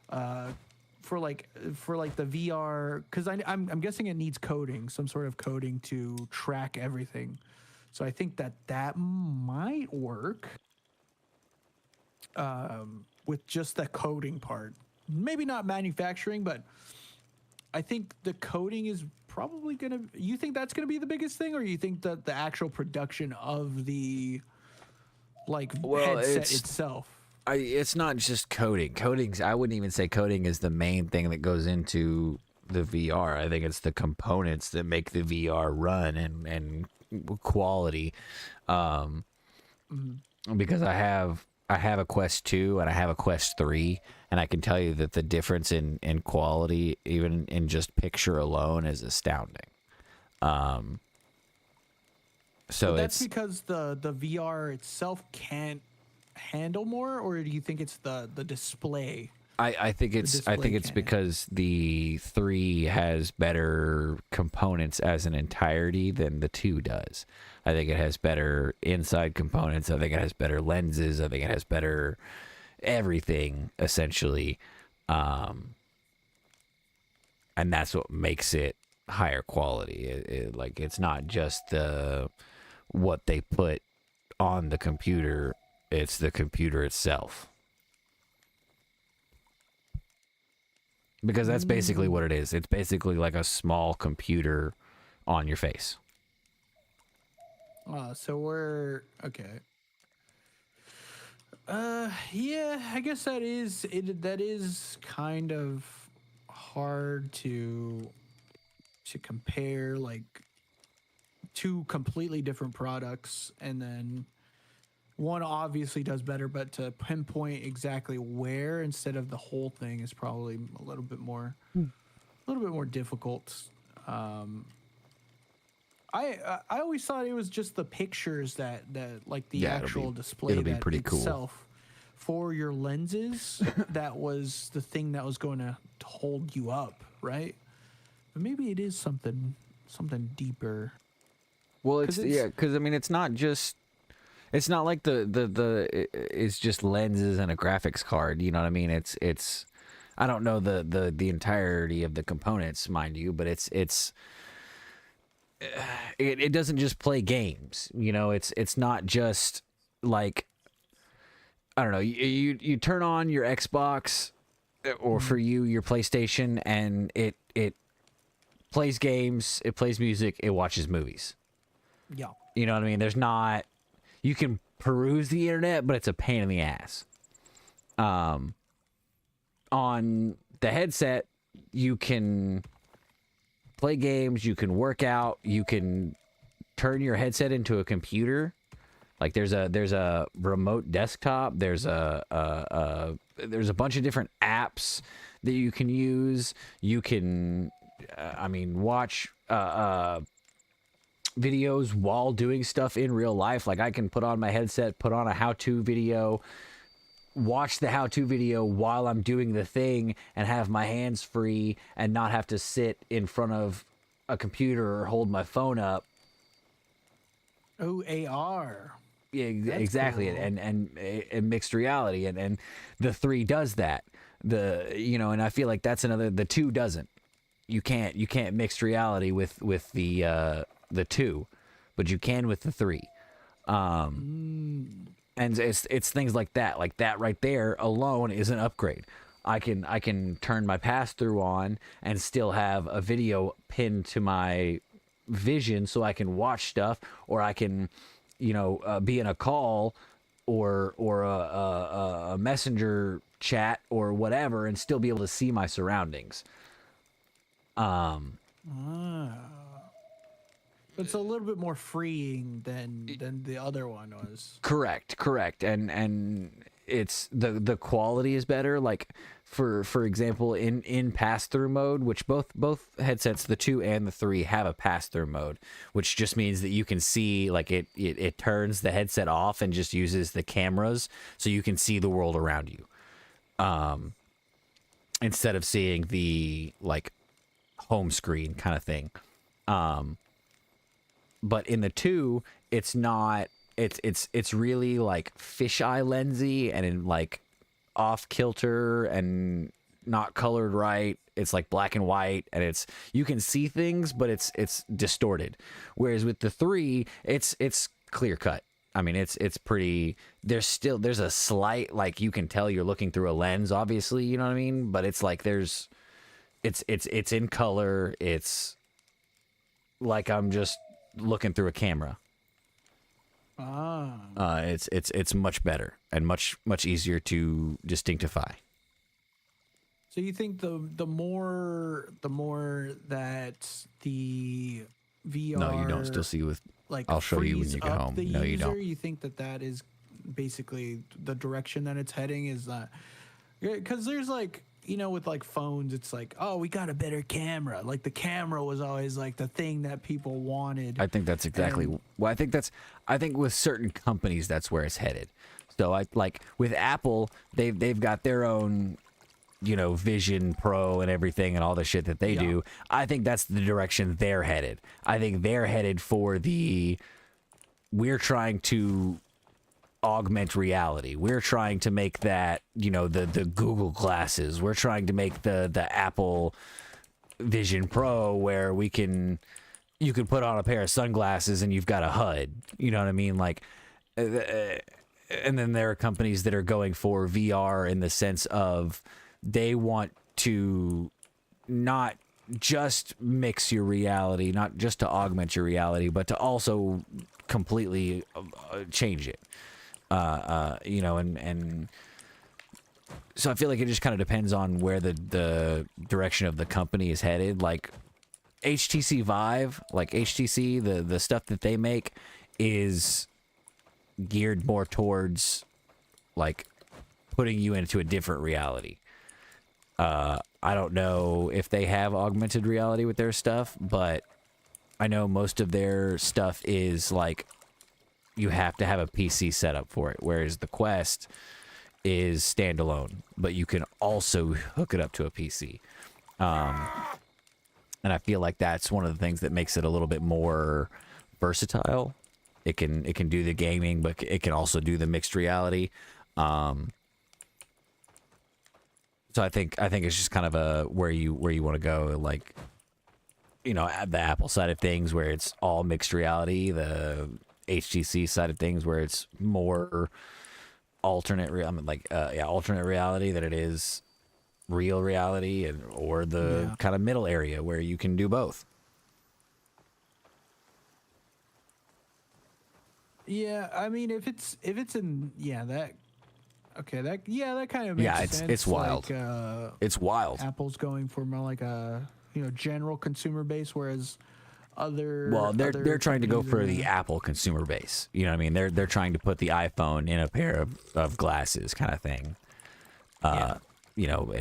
For like the VR, because I'm guessing it needs coding, some sort of coding to track everything. So I think that might work with just the coding part. Maybe not manufacturing, but I think the coding is probably gonna. You think that's gonna be the biggest thing, or you think that the actual production of the headset itself? It's not just coding. I wouldn't even say coding is the main thing that goes into the VR. I think it's the components that make the VR run and quality. Because I have a Quest 2 and I have a Quest 3, and I can tell you that the difference in quality, even in just picture alone, is astounding. So that's because the VR itself can't handle more, or do you think it's the display? I think it's because the 3 has better components as an entirety than the 2 does. I think it has better inside components. I think it has better lenses. I think it has better everything, essentially. And that's what makes it higher quality. Like, it's not just what they put on the computer. It's the computer itself. Because that's basically what it is. It's basically like a small computer on your face. So we're okay. Yeah, I guess that is kind of hard to compare, like, two completely different products, and then one obviously does better, but to pinpoint exactly where instead of the whole thing is probably a little bit more difficult. I always thought it was just the pictures that like the actual display it'll be that pretty cool. itself for your lenses that was the thing that was going to hold you up, right? But maybe it is something deeper. Well, because I mean, it's not just It's not like it's just lenses and a graphics card. You know what I mean? It's I don't know the entirety of the components, mind you, but it doesn't just play games. You know, it's not just like, I don't know. You turn on your Xbox, or for you your PlayStation, and it plays games, it plays music, it watches movies. Yeah. You know what I mean? There's not. You can peruse the internet, but it's a pain in the ass. On the headset, you can play games, you can work out, you can turn your headset into a computer. Like there's a remote desktop. There's a bunch of different apps that you can use. You can, watch videos while doing stuff in real life. Like I can put on my headset, put on a how-to video, watch the how-to video while I'm doing the thing, and have my hands free and not have to sit in front of a computer or hold my phone up. Oh, AR. Yeah, That's exactly. cool. And mixed reality, and the 3 does that. And I feel like that's another. The 2 doesn't. You can't mix reality with the 2, but you can with the 3. And it's things like that right there alone is an upgrade. I can turn my pass through on and still have a video pinned to my vision so I can watch stuff, or I can be in a call or a messenger chat or whatever and still be able to see my surroundings. It's a little bit more freeing than the other one was. Correct. And it's the quality is better. Like for example, in pass-through mode, which both headsets, the 2 and the 3, have a pass-through mode, which just means that you can see, like it turns the headset off and just uses the cameras so you can see the world around you. Instead of seeing the like home screen kind of thing. But in the 2, it's not. It's really like fisheye lensy and in like off kilter and not colored right. It's like black and white, and you can see things, but it's distorted. Whereas with the 3, it's clear cut. I mean, it's pretty. There's a slight, like, you can tell you're looking through a lens, obviously. You know what I mean? But it's like it's in color. It's like I'm just looking through a camera. It's much better and much easier to distinctify. So you think the more that the VR, No, you don't still see with. like, I'll show you when frees you get up home. the No, you user, don't. you think that is basically the direction that it's heading? Is that because there's like, with like phones, it's like, oh, we got a better camera. Like the camera was always like the thing that people wanted. I think that's exactly. Well, I think with certain companies that's where it's headed. So I like with Apple, they've got their own, Vision Pro and everything and all the shit that they do. I think that's the direction they're headed. I think they're headed for we're trying to augment reality. We're trying to make that, the Google glasses. We're trying to make the Apple Vision Pro where you can put on a pair of sunglasses and you've got a HUD. You know what I mean? Like, and then there are companies that are going for VR in the sense of they want to not just mix your reality, not just to augment your reality, but to also completely change it. And so I feel like it just kind of depends on where the direction of the company is headed. Like HTC Vive, like HTC, the stuff that they make is geared more towards like putting you into a different reality. I don't know if they have augmented reality with their stuff, but I know most of their stuff is like you have to have a PC setup for it, whereas the Quest is standalone, but you can also hook it up to a PC. And I feel like that's one of the things that makes it a little bit more versatile. It can do the gaming, but it can also do the mixed reality. So I think it's just kind of a where you want to go, like, you know, the Apple side of things where it's all mixed reality, the HTC side of things where it's more alternate reality than it is real reality, and or the kind of middle area where you can do both. Yeah, I mean, if it's in that kind of makes sense. It's wild. Like, It's wild. Apple's going for more like a general consumer base, whereas they're trying to go companies for the Apple consumer base. You know what I mean? They're trying to put the iPhone in a pair of glasses, kind of thing. You know,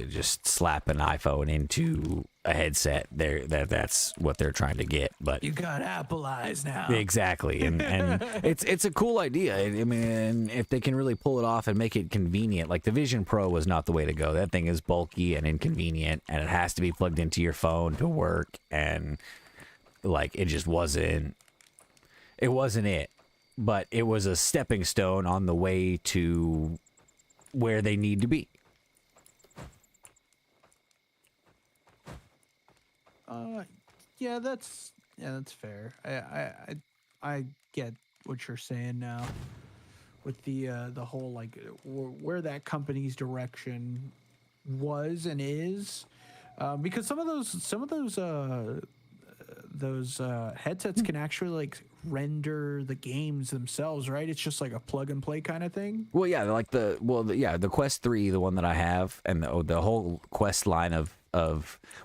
just slap an iPhone into a headset. That's what they're trying to get. But you got Apple eyes now. Exactly, and it's a cool idea. I mean, if they can really pull it off and make it convenient, like the Vision Pro was not the way to go. That thing is bulky and inconvenient, and it has to be plugged into your phone to work, and like it just wasn't. It wasn't it, but it was a stepping stone on the way to where they need to be. That's fair. I get what you're saying now with the whole like where that company's direction was and is, because some of those headsets can actually like render the games themselves, right? It's just like a plug and play kind of thing. Well, yeah, like the Quest 3, the one that I have, and the whole Quest line of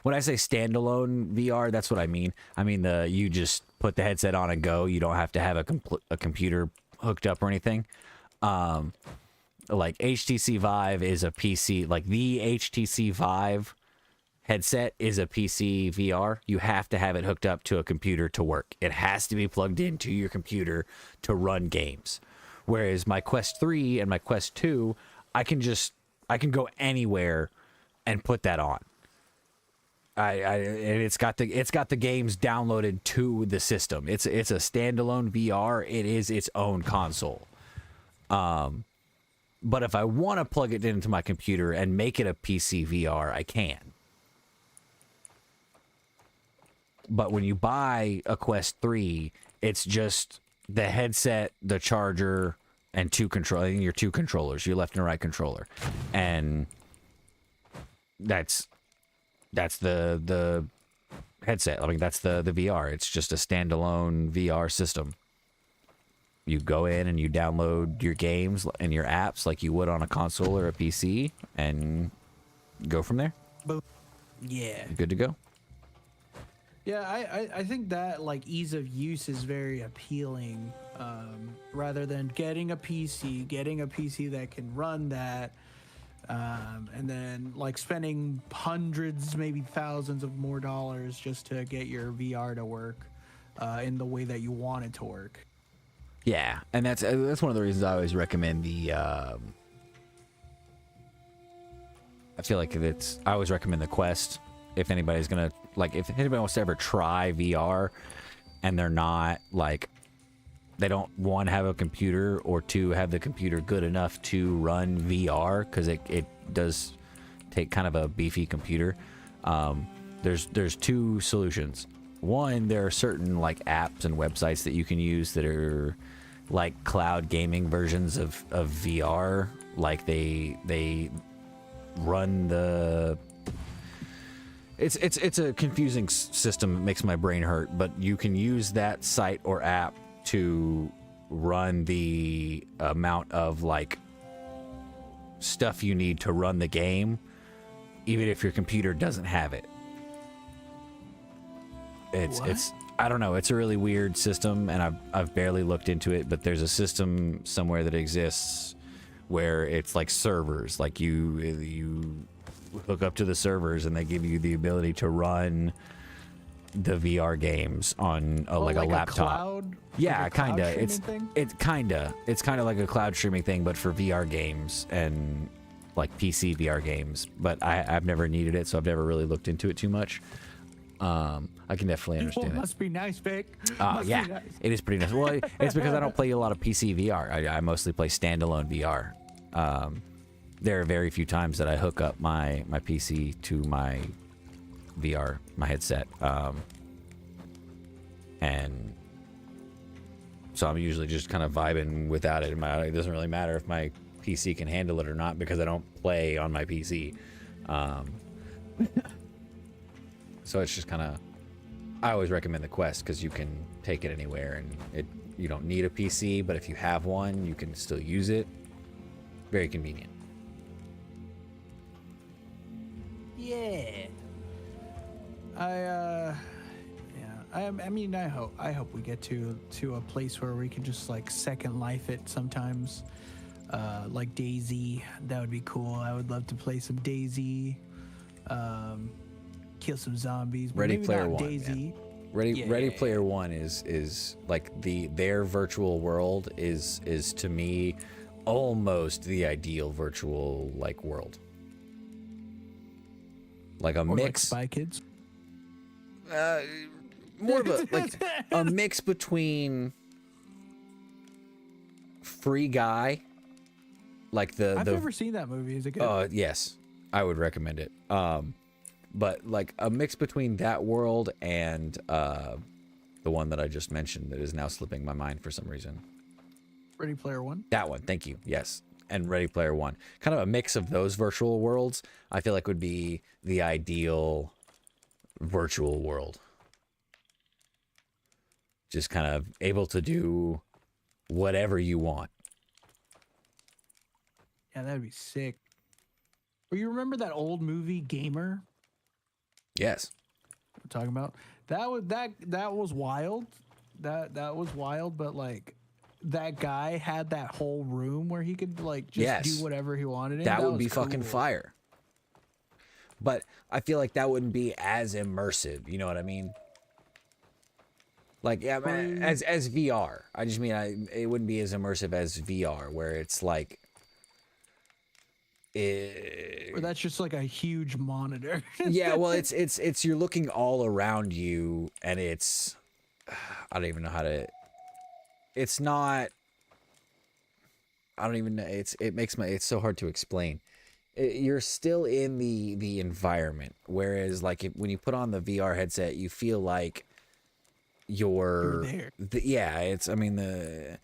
when I say standalone VR, that's what I mean. I mean you just put the headset on and go. You don't have to have a computer hooked up or anything. Like HTC Vive is a PC. Like the HTC Vive headset is a PC VR. You have to have it hooked up to a computer to work. It has to be plugged into your computer to run games. Whereas my Quest 3 and my Quest 2, I can go anywhere and put that on. And it's got the games downloaded to the system. It's a standalone VR. It is its own console. But if I want to plug it into my computer and make it a PC VR, I can. But when you buy a Quest 3, it's just the headset, the charger, and your two controllers, your left and right controller. And that's the headset. I mean, that's the VR. It's just a standalone VR system. You go in and you download your games and your apps like you would on a console or a PC and go from there. Yeah. You're good to go. Yeah, I think that like ease of use is very appealing, rather than getting a PC that can run that, and then like spending hundreds, maybe thousands of more dollars just to get your VR to work in the way that you want it to work. Yeah, and that's one of the reasons I always recommend the. I feel like I always recommend the Quest. If anybody's gonna if anybody wants to ever try VR, and they're not like, they don't, one, have a computer, or two, have the computer good enough to run VR, because it does take kind of a beefy computer. There's two solutions. One, there are certain like apps and websites that you can use that are like cloud gaming versions of VR. Like they run the. It's a confusing system. It makes my brain hurt, but you can use that site or app to run the amount of like stuff you need to run the game, even if your computer doesn't have it. It's I don't know. It's a really weird system, and I've barely looked into it, but there's a system somewhere that exists where it's like servers, like you hook up to the servers and they give you the ability to run the VR games on a laptop. Cloud, yeah, kind of. It's kind of like a cloud streaming thing, but for VR games and like PC VR games. But I've never needed it, so I've never really looked into it too much. I can definitely Well, understand it. must be nice, Vic. Must Yeah, be nice. it is pretty nice. Well, it's because I don't play a lot of PC VR. I mostly play standalone VR. There are very few times that I hook up my PC to my VR, my headset. And so I'm usually just kind of vibing without it. It doesn't really matter if my PC can handle it or not because I don't play on my PC. So it's just kind of, I always recommend the Quest because you can take it anywhere and you don't need a PC, but if you have one, you can still use it. Very convenient. Yeah. I mean, I hope we get to a place where we can just like Second Life it sometimes, like Daisy. That would be cool. I would love to play some Daisy, kill some zombies. But Ready maybe Player not One. Daisy. Yeah. Ready Player One is like their virtual world is to me almost the ideal virtual like world. Like a Or mix. like Spy Kids. More of a like a mix between Free Guy, like I've never seen that movie. Is it good? Yes, I would recommend it. But like a mix between that world and the one that I just mentioned that is now slipping my mind for some reason. Ready Player One. That one, thank you. Yes, and Ready Player One. Kind of a mix of those virtual worlds. I feel like would be the ideal virtual world. Just kind of able to do whatever you want. Yeah, that'd be sick. Well, you remember that old movie Gamer? Yes. I'm talking about that was wild. That was wild, but like that guy had that whole room where he could like just Yes. do whatever he wanted. That would was be fucking cool. fire. But I feel like that wouldn't be as immersive. You know what I mean? Like, yeah, as VR. I just mean it wouldn't be as immersive as VR, where it's like, Or that's just like a huge monitor. yeah. Well, it's you're looking all around you, and it's, I don't even know how to. It's not. I don't even know. It's so hard to explain. You're still in the environment, whereas like when you put on the VR headset, you feel like you're there. Yeah, it's. I mean,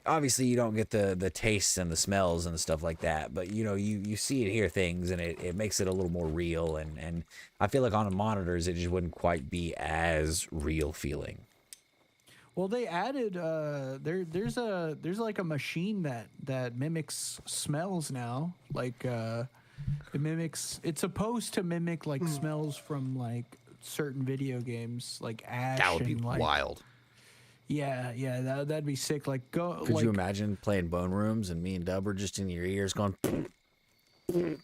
obviously you don't get the tastes and the smells and stuff like that, but you know you see and hear things, and it makes it a little more real. And I feel like on monitors it just wouldn't quite be as real feeling. Well, they added there's like a machine that mimics smells now. Like it's supposed to mimic like smells from like certain video games, like ash. That would be and, like, wild. Yeah, that'd be sick. Like Could like, you imagine playing Bone Rooms and me and Dub are just in your ears going, and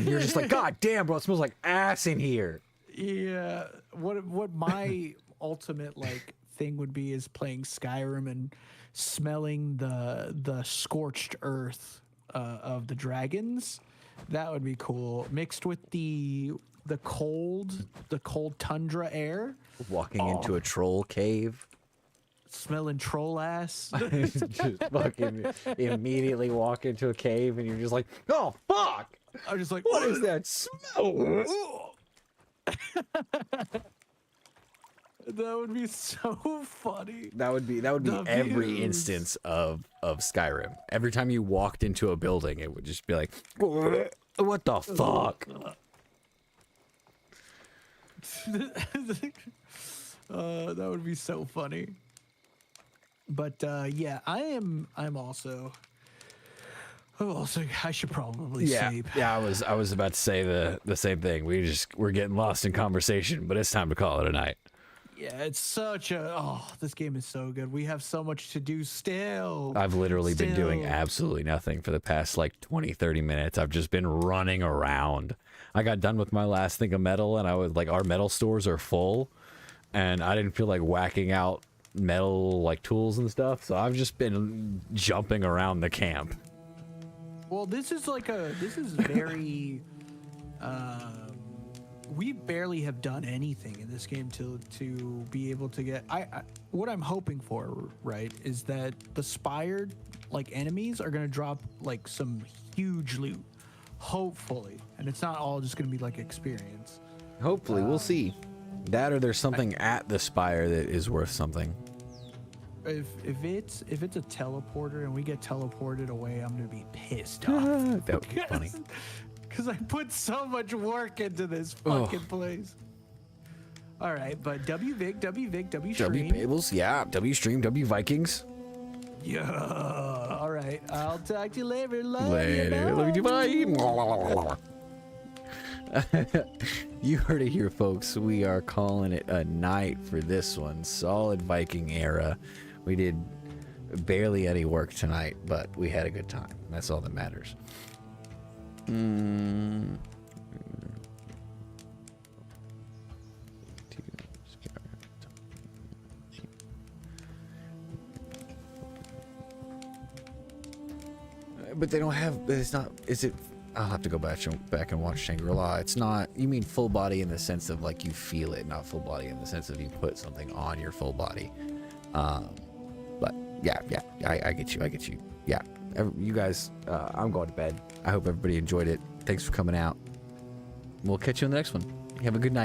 you're just like, God damn, bro, it smells like ass in here. Yeah, what my ultimate like thing would be is playing Skyrim and smelling the scorched earth of the dragons. That would be cool, mixed with the cold tundra air. Walking into a troll cave. Smelling troll ass. Just fucking immediately walk into a cave and you're just like, oh fuck! I'm just like, What is that smell? That would be so funny. That would be every views. instance of Skyrim. Every time you walked into a building, it would just be like, what the fuck? That would be so funny. But yeah, I'm also I should probably sleep. Yeah, I was about to say the same thing. We're getting lost in conversation, but it's time to call it a night. Yeah, it's such a this game is so good. We have so much to do still. I've literally been doing absolutely nothing for the past like 20-30 minutes. I've just been running around. I got done with my last thing of metal, and I was like, our metal stores are full, and I didn't feel like whacking out metal like tools and stuff, so I've just been jumping around the camp. Well, this is very we barely have done anything in this game to be able to get. What I'm hoping for, right, is that the spired like enemies are gonna drop like some huge loot, hopefully, and it's not all just gonna be like experience. Hopefully, we'll see. That or there's something at the spire that is worth something. If it's a teleporter and we get teleported away, I'm gonna be pissed off. That would be funny. Because I put so much work into this fucking place. All right, but W Stream. W Pables, yeah. W Stream, W Vikings. Yeah. All right. I'll talk to you later. Love Later. you. Love you. Bye. You heard it here, folks. We are calling it a night for this one. Solid Viking era. We did barely any work tonight, but we had a good time. That's all that matters. But they don't have. It's not. Is it? I'll have to go back and watch Shangri-La. It's not. You mean full body in the sense of like you feel it, not full body in the sense of you put something on your full body. But yeah, I get you. Yeah, you guys. I'm going to bed. I hope everybody enjoyed it. Thanks for coming out. We'll catch you on the next one. Have a good night.